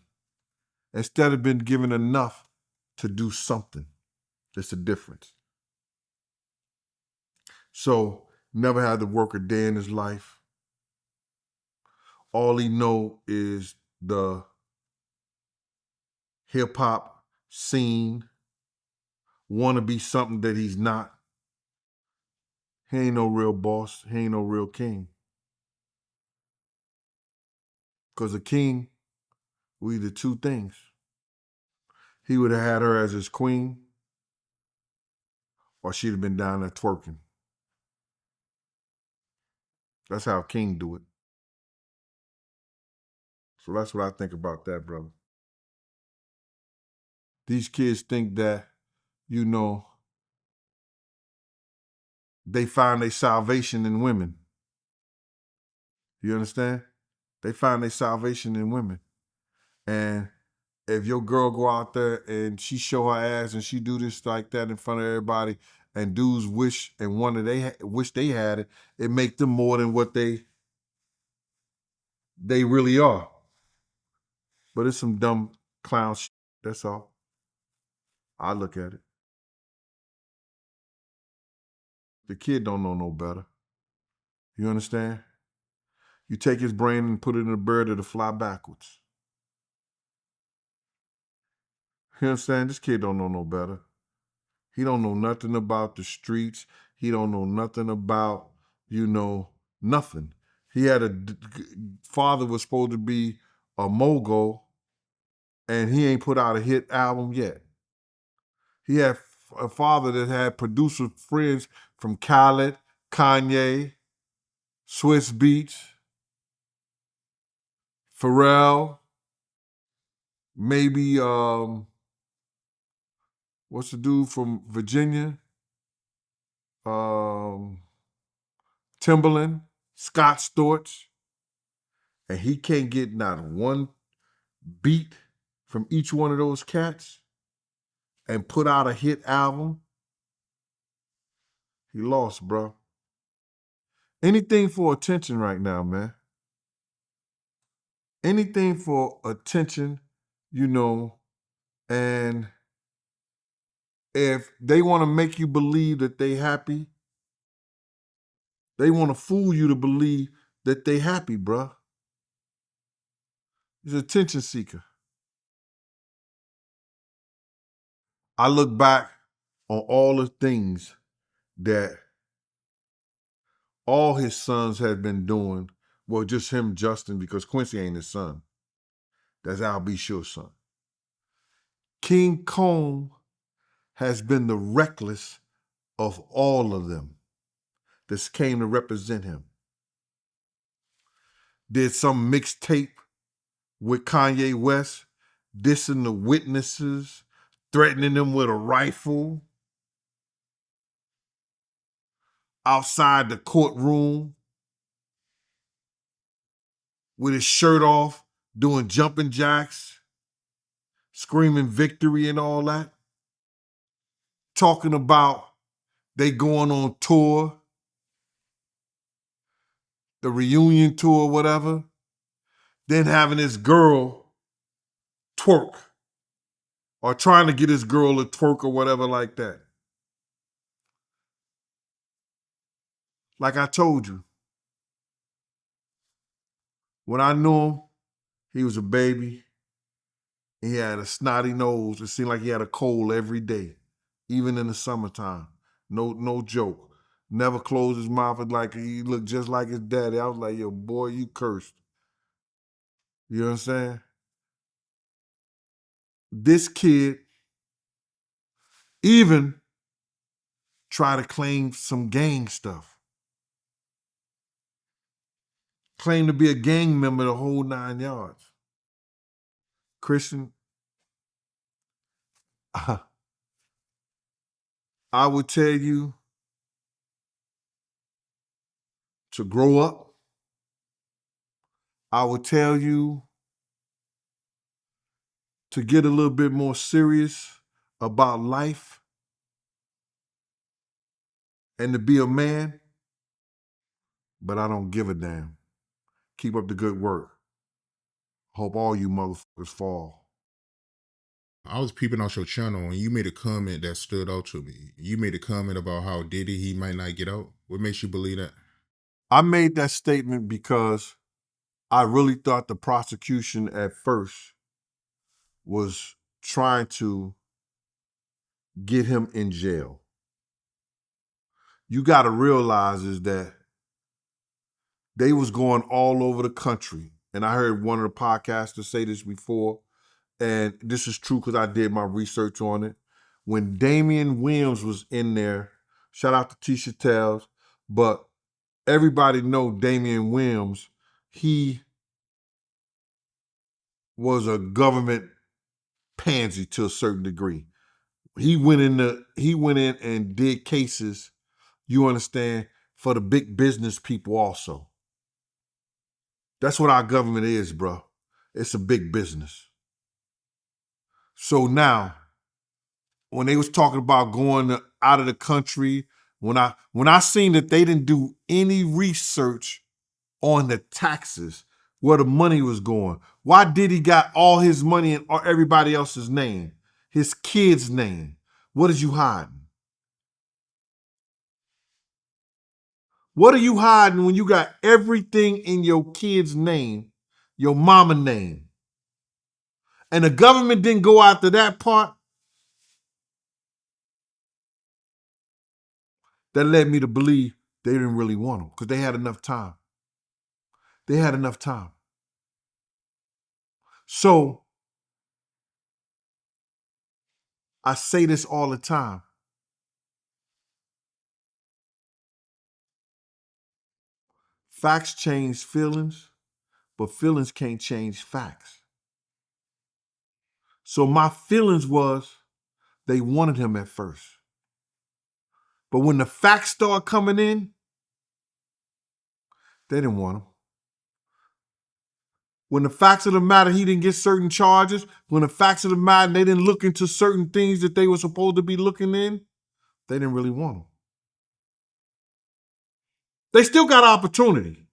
instead of being given enough to do something. There's a difference. So never had to work a day in his life. All he know is the hip hop scene, want to be something that he's not, he ain't no real boss. He ain't no real king. Because a king will either two things. He would have had her as his queen, or she'd have been down there twerking. That's how a king do it. So that's what I think about that, brother. These kids think that, you know, they find their salvation in women. You understand? They find their salvation in women. And if your girl go out there and she show her ass and she do this like that in front of everybody, and dudes wish and wonder wish they had it, it make them more than what they really are. But it's some dumb clown shit. That's all. I look at it. The kid don't know no better. You understand? You take his brain and put it in a bird that'll fly backwards. You understand? This kid don't know no better. He don't know nothing about the streets. He don't know nothing about, nothing. He had father was supposed to be a mogul, and he ain't put out a hit album yet. He had a father that had producer friends from Khaled, Kanye, Swiss Beats, Pharrell, maybe what's the dude from Virginia? Timberland, Scott Storch, and he can't get not one beat from each one of those cats and put out a hit album. He lost, bro. Anything for attention right now, man. Anything for attention, and if they want to make you believe that they happy, they want to fool you to believe that they happy, bro. He's an attention seeker. I look back on all the things that all his sons had been doing. Well, just him, Justin, because Quincy ain't his son. That's Al B. Sure's son. King Kong has been the reckless of all of them that came to represent him. Did some mixtape with Kanye West, dissing the witnesses, threatening them with a rifle outside the courtroom with his shirt off, doing jumping jacks, screaming victory and all that. Talking about they going on tour, the reunion tour, whatever. Then having his girl twerk or trying to get his girl to twerk or whatever like that. Like I told you, when I knew him, he was a baby. He had a snotty nose. It seemed like he had a cold every day, even in the summertime. No joke. Never closed his mouth. Like he looked just like his daddy. I was like, yo, boy, you cursed. You know what I'm saying? This kid even tried to claim some gang stuff. Claimed to be a gang member the whole 9 yards. Christian, I would tell you to grow up. I would tell you to get a little bit more serious about life and to be a man, but I don't give a damn. Keep up the good work. Hope all you motherfuckers fall. I was peeping out your channel and you made a comment that stood out to me. You made a comment about how Diddy, he might not get out. What makes you believe that? I made that statement because I really thought the prosecution at first was trying to get him in jail. You got to realize is that they was going all over the country. And I heard one of the podcasters say this before, and this is true because I did my research on it. When Damian Williams was in there, shout out to Tisha Tells, but everybody know Damian Williams, he was a government pansy to a certain degree. He went in and did cases, you understand, for the big business people also. That's what our government is, bro. It's a big business. So now, when they was talking about going out of the country, when I seen that they didn't do any research on the taxes, where the money was going. Why did he got all his money in everybody else's name? His kid's name. What is you hiding? What are you hiding when you got everything in your kid's name, your mama name? And the government didn't go after that part? That led me to believe they didn't really want him because they had enough time. They had enough time. So I say this all the time. Facts change feelings, but feelings can't change facts. So my feelings was they wanted him at first. But when the facts start coming in, they didn't want him. When the facts of the matter, he didn't get certain charges. When the facts of the matter, they didn't look into certain things that they were supposed to be looking in, they didn't really want him. They still got an opportunity.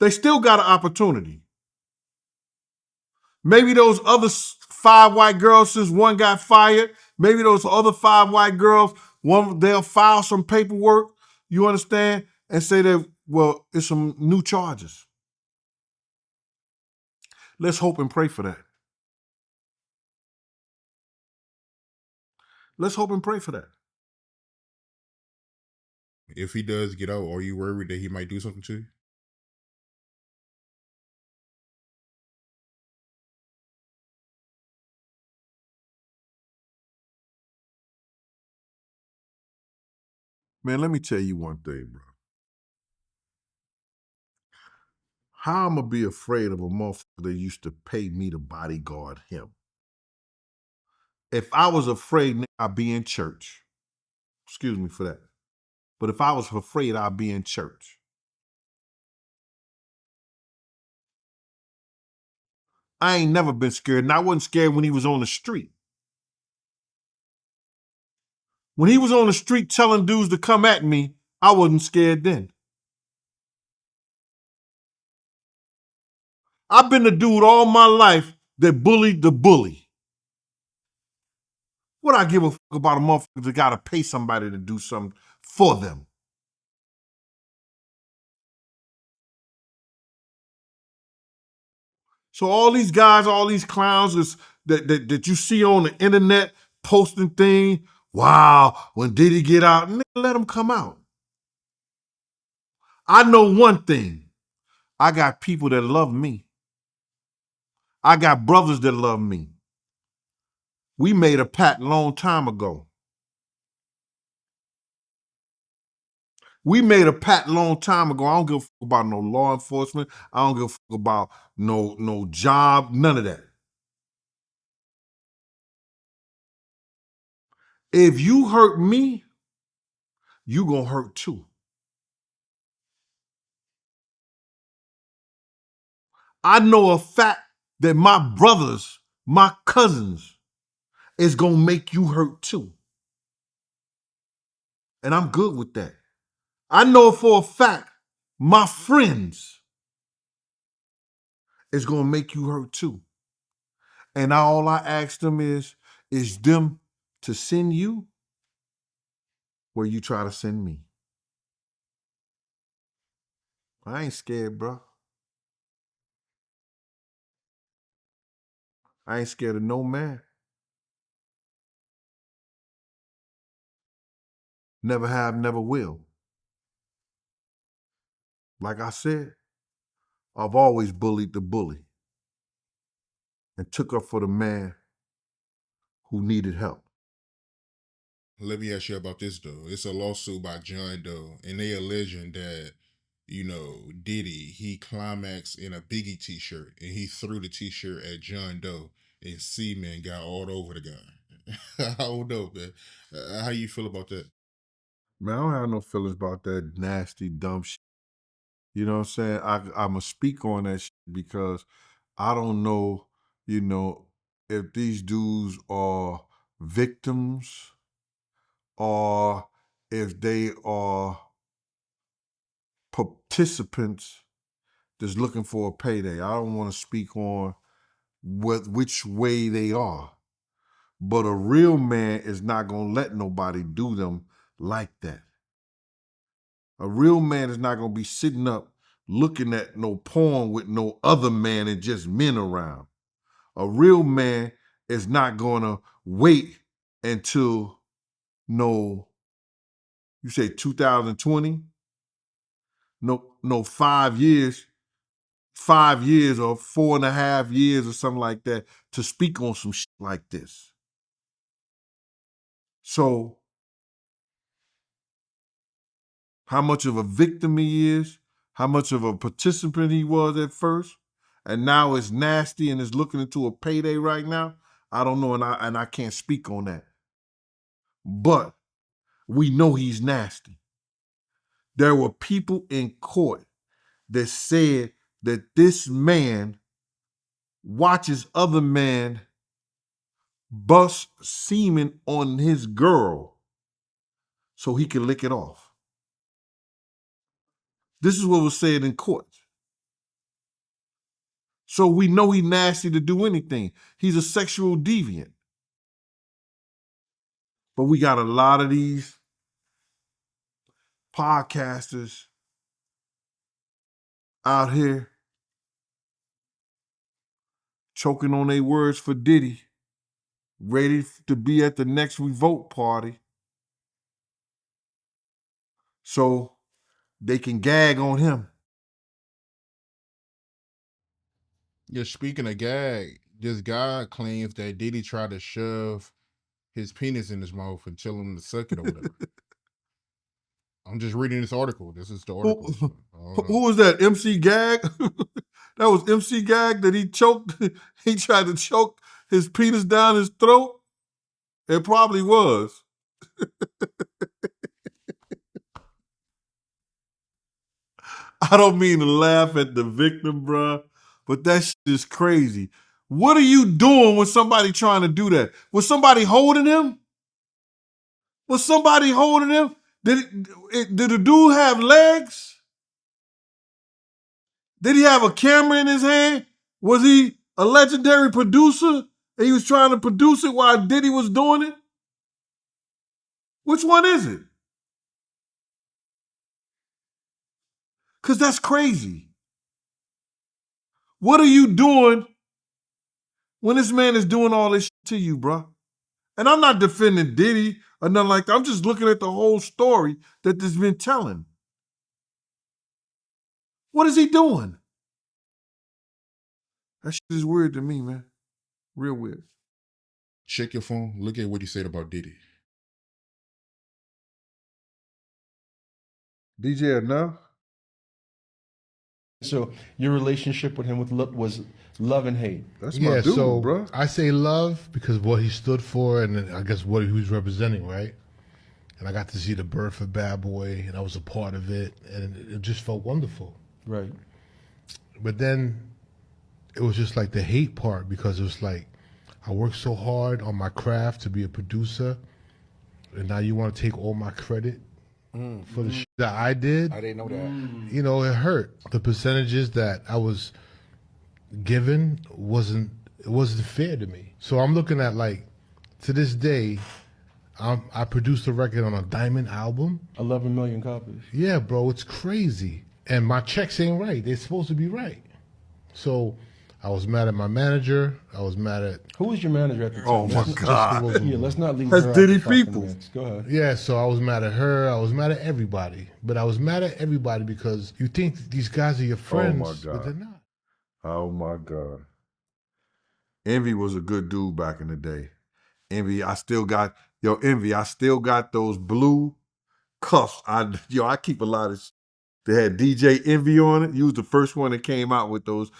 They still got an opportunity. Maybe those other 5 white girls, since one got fired, maybe those other 5 white girls, they'll file some paperwork, you understand, and say that, well, it's some new charges. Let's hope and pray for that. Let's hope and pray for that. If he does get out, are you worried that he might do something to you? Man, let me tell you one thing, bro. How I'm gonna be afraid of a motherfucker that used to pay me to bodyguard him? If I was afraid, I'd be in church. Excuse me for that. But if I was afraid, I'd be in church. I ain't never been scared, and I wasn't scared when he was on the street. When he was on the street telling dudes to come at me, I wasn't scared then. I've been the dude all my life that bullied the bully. What I give a fuck about a motherfucker that gotta pay somebody to do something for them? So all these guys, all these clowns that you see on the internet posting things, wow, when Diddy get out, let him come out. I know one thing. I got people that love me. I got brothers that love me. We made a pact a long time ago. We made a pact a long time ago. I don't give a fuck about no law enforcement. I don't give a fuck about no job, none of that. If you hurt me, you gonna hurt too. I know a fact that my brothers, my cousins, is gonna make you hurt too. And I'm good with that. I know for a fact my friends is gonna make you hurt too. And all I ask them is them to send you where you try to send me. I ain't scared, bro. I ain't scared of no man. Never have, never will. Like I said, I've always bullied the bully and took up for the man who needed help. Let me ask you about this though. It's a lawsuit by John Doe, and they alleging that Diddy he climaxed in a Biggie T-shirt, and he threw the T-shirt at John Doe, and C-Man got all over the guy. I don't know, man. How you feel about that? Man, I don't have no feelings about that nasty, dumb shit. You know what I'm saying? I'm going to speak on that shit because I don't know, if these dudes are victims or if they are participants that's looking for a payday. I don't want to speak on which way they are. But a real man is not going to let nobody do them like that. A real man is not going to be sitting up looking at no porn with no other man and just men around. A real man is not going to wait until you say 2020? No, 5 years. 5 years or 4.5 years or something like that to speak on some shit like this. So, how much of a victim he is, how much of a participant he was at first, and now it's nasty and is looking into a payday right now, I don't know, and I can't speak on that. But we know he's nasty. There were people in court that said that this man watches other men bust semen on his girl so he can lick it off. This is what was said in court. So we know he's nasty to do anything. He's a sexual deviant. But we got a lot of these podcasters out here choking on their words for Diddy, ready to be at the next revolt party so they can gag on him. Yeah, speaking of gag, this guy claims that Diddy tried to shove his penis in his mouth and tell him to suck it or whatever. I'm just reading this article. This is the article. Who was that? MC Gag? That was MC Gag that he choked. He tried to choke his penis down his throat? It probably was. I don't mean to laugh at the victim, bruh, but that shit is crazy. What are you doing when somebody trying to do that? Was somebody holding him? Was somebody holding him? Did the dude have legs? Did he have a camera in his hand? Was he a legendary producer and he was trying to produce it while Diddy was doing it? Which one is it? Because that's crazy. What are you doing when this man is doing all this shit to you, bro? And I'm not defending Diddy or nothing like that. I'm just looking at the whole story that this been telling. What is he doing? That shit is weird to me, man. Real weird. Check your phone. Look at what he said about Diddy. DJ enough? So your relationship with him was love and hate. That's my dude, bro. I say love because of what he stood for and I guess what he was representing, right? And I got to see the birth of Bad Boy and I was a part of it and it just felt wonderful. Right. But then it was just like the hate part because it was like I worked so hard on my craft to be a producer and now you want to take all my credit for the shit that I did. I didn't know that. You know, it hurt. The percentages that I was given wasn't fair to me. So I'm looking at like to this day, I produced a record on a diamond album. 11 million copies. Yeah, bro, it's crazy. And my checks ain't right. They're supposed to be right. So I was mad at my manager. I was mad at Who was your manager at the time? Oh my Let's- Jessica God. Yeah, Rosenblum. let's not leave That's her out Diddy the fucking Peoples. mix. Go ahead. Yeah, so I was mad at her. I was mad at everybody. But I was mad at everybody because you think these guys are your friends, my God. but they're not. Oh my God. Envy was a good dude back in the day. Envy, I still got those blue cuffs. I keep a lot of. They had DJ Envy on it. You was the first one that came out with those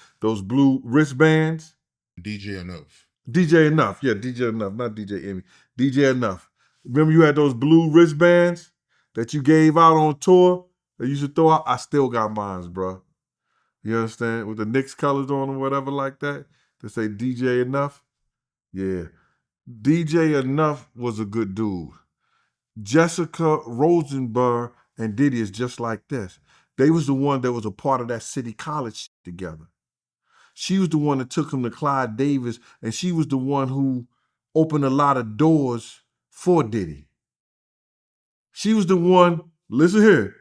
blue wristbands. DJ Enough. DJ Enough, yeah, DJ Enough, not DJ Envy. DJ Enough. Remember you had those blue wristbands that you gave out on tour that you used to throw out? I still got mine, bro. You understand? With the Knicks colors on or whatever like that. To say DJ Enough. Yeah. DJ Enough was a good dude. Jessica Rosenberg and Diddy is just like this. They was the one that was a part of that City College together. She was the one that took him to Clyde Davis, and she was the one who opened a lot of doors for Diddy. She was the one, listen here,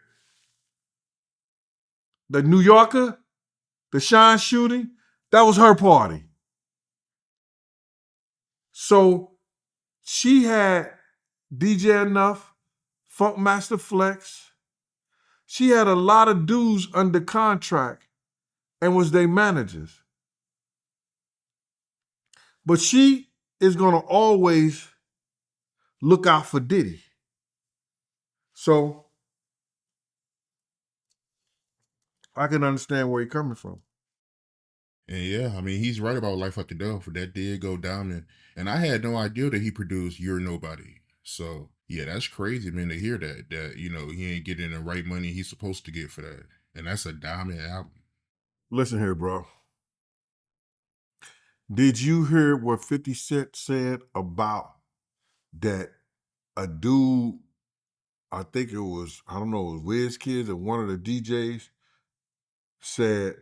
the New Yorker, the Shine shooting, that was her party. So she had DJ Enough, Funk Master Flex. She had a lot of dudes under contract and was their managers. But she is going to always look out for Diddy. So I can understand where you're coming from. And yeah, I mean, he's right about Life After Death. That did go down. And I had no idea that he produced You're Nobody. So yeah, that's crazy, man, to hear that, he ain't getting the right money he's supposed to get for that. And that's a diamond album. Listen here, bro. Did you hear what 50 Cent said about that a dude, I think it was, I don't know, it was Wiz Kids or one of the DJs said,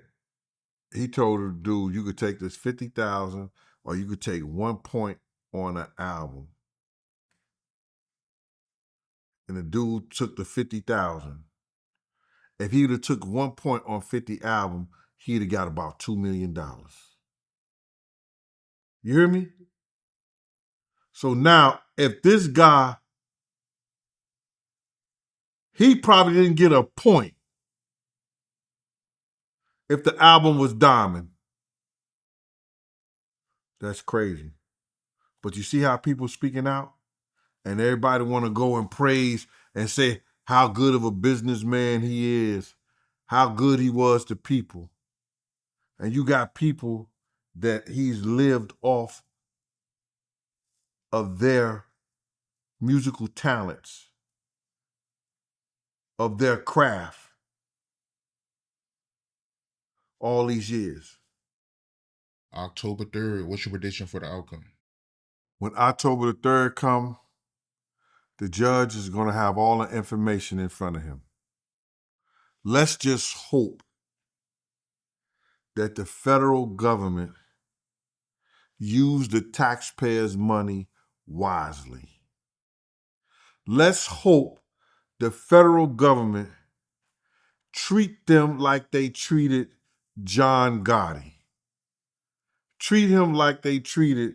he told the dude, you could take this 50,000 or you could take 1 point on an album. And the dude took the 50,000. If he would have took 1 point on 50 album, he'd have got about $2 million. You hear me? So now, if this guy, he probably didn't get a point if the album was Diamond. That's crazy. But you see how people speaking out? And everybody want to go and praise and say how good of a businessman he is, how good he was to people. And you got people that he's lived off of their musical talents, of their craft all these years. October 3rd, what's your prediction for the outcome? When October the 3rd comes, the judge is going to have all the information in front of him. Let's just hope that the federal government use the taxpayers' money wisely. Let's hope the federal government treat them like they treated John Gotti. Treat him like they treated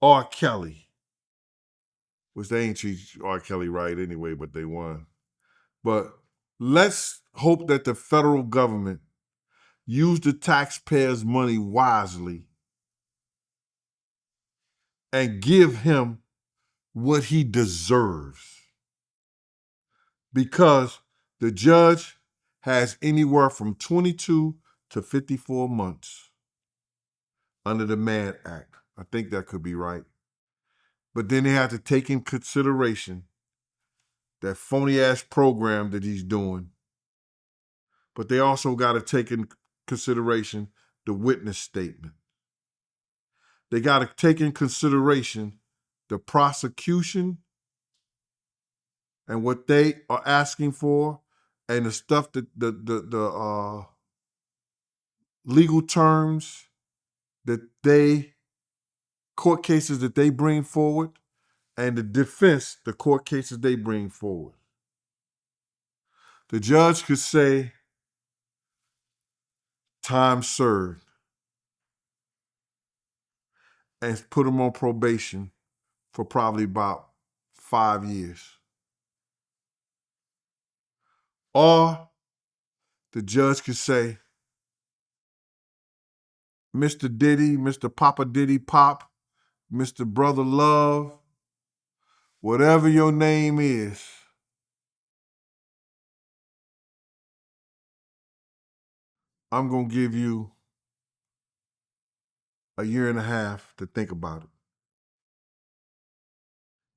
R. Kelly, which they ain't treat R. Kelly right anyway, but they won. But let's hope that the federal government use the taxpayers' money wisely and give him what he deserves. Because the judge has anywhere from 22 to 54 months under the Mann Act. I think that could be right. But then they have to take in consideration that phony ass program that he's doing. But they also got to take in consideration the witness statement. They got to take in consideration the prosecution and what they are asking for, and the stuff that the legal terms that court cases that they bring forward, and the defense, the court cases they bring forward. The judge could say, time served, and put him on probation for probably about 5 years. Or the judge could say, Mr. Diddy, Mr. Papa Diddy Pop, Mr. Brother Love, whatever your name is, I'm going to give you a year and a half to think about it.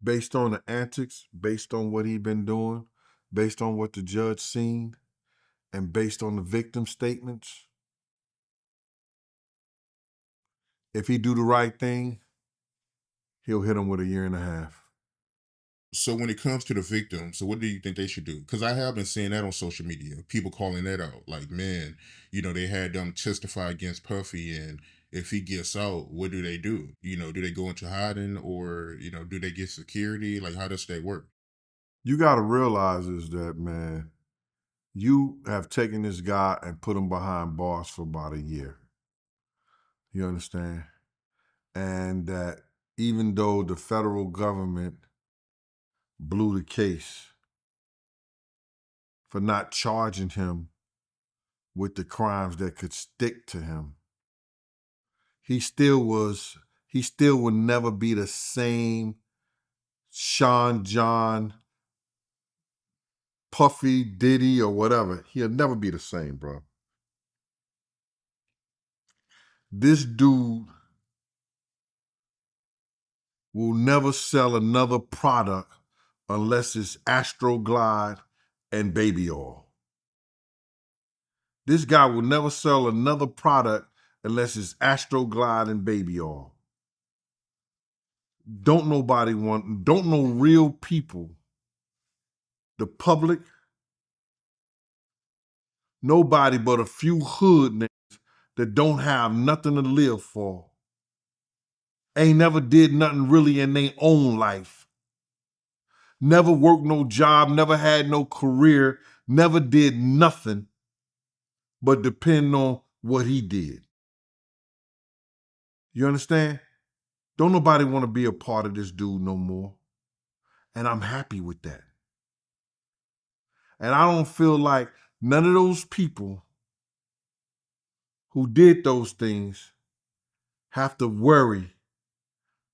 Based on the antics, based on what he'd been doing, based on what the judge seen, and based on the victim statements, if he do the right thing, he'll hit him with a year and a half. So when it comes to the victim, so what do you think they should do? Because I have been seeing that on social media, people calling that out. Like, man, they had them testify against Puffy, and if he gets out, what do they do? Do they go into hiding, or do they get security? Like, how does that work? You got to realize is that, man, you have taken this guy and put him behind bars for about a year. You understand? And that even though the federal government blew the case for not charging him with the crimes that could stick to him, he still would never be the same Sean John, Puffy, Diddy, or whatever. He'll never be the same, bro. This dude will never sell another product unless it's Astroglide and baby oil. This guy will never sell another product unless it's Astroglide and baby oil. Don't no real people, the public, nobody but a few hood niggas that don't have nothing to live for. Ain't never did nothing really in their own life. Never worked no job, never had no career, never did nothing but depend on what he did. You understand? Don't nobody want to be a part of this dude no more. And I'm happy with that. And I don't feel like none of those people who did those things have to worry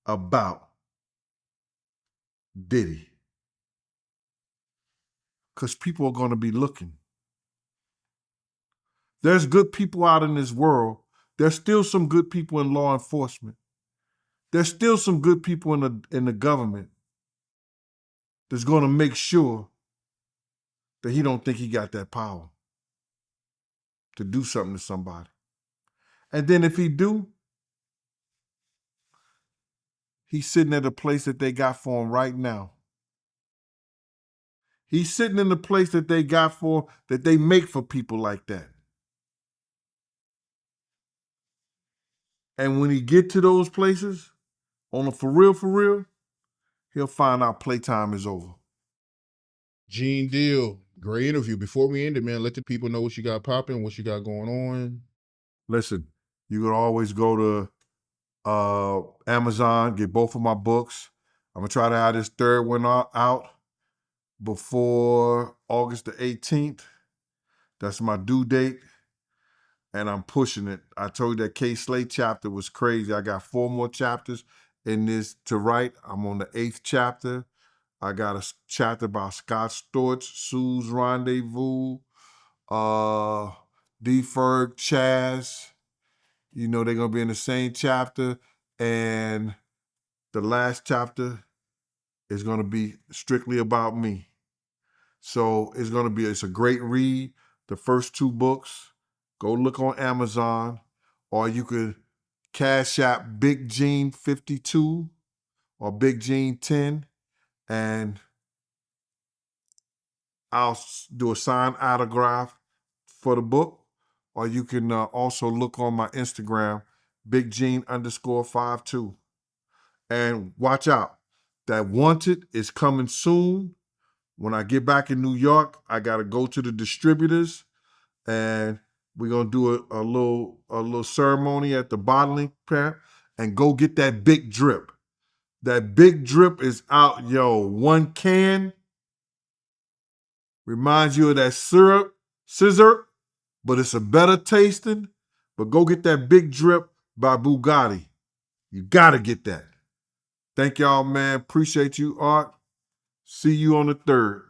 about Diddy. Because people are going to be looking. There's good people out in this world. There's still some good people in law enforcement. There's still some good people in the government that's going to make sure that he don't think he got that power to do something to somebody. And then if he do, he's sitting at a place that they got for him right now. He's sitting in the place that they got for, that they make for people like that. And when he get to those places, on a for real, he'll find out playtime is over. Gene Deal, great interview. Before we end it, man, let the people know what you got popping, what you got going on. Listen, you can always go to Amazon, get both of my books. I'm going to try to have this third one out before August the 18th. That's my due date. And I'm pushing it. I told you that K. Slate chapter was crazy. I got 4 more chapters in this to write. I'm on the 8th chapter. I got a chapter about Scott Storch, Sue's Rendezvous, D. Ferg, Chaz. They're going to be in the same chapter. And the last chapter is going to be strictly about me. So it's a great read. The first 2 books, go look on Amazon, or you could Cash App Big Gene 52 or Big Gene 10, and I'll do a signed autograph for the book. Or you can also look on my Instagram, Big Gene _52. And watch out, that Wanted is coming soon. When I get back in New York, I got to go to the distributors and We're gonna do a little ceremony at the bottling plant and go get that big drip. That big drip is out, yo. 1 can reminds you of that scissor, but it's a better tasting. But go get that big drip by Bugatti. You gotta get that. Thank y'all, man. Appreciate you, Art. See you on the 3rd.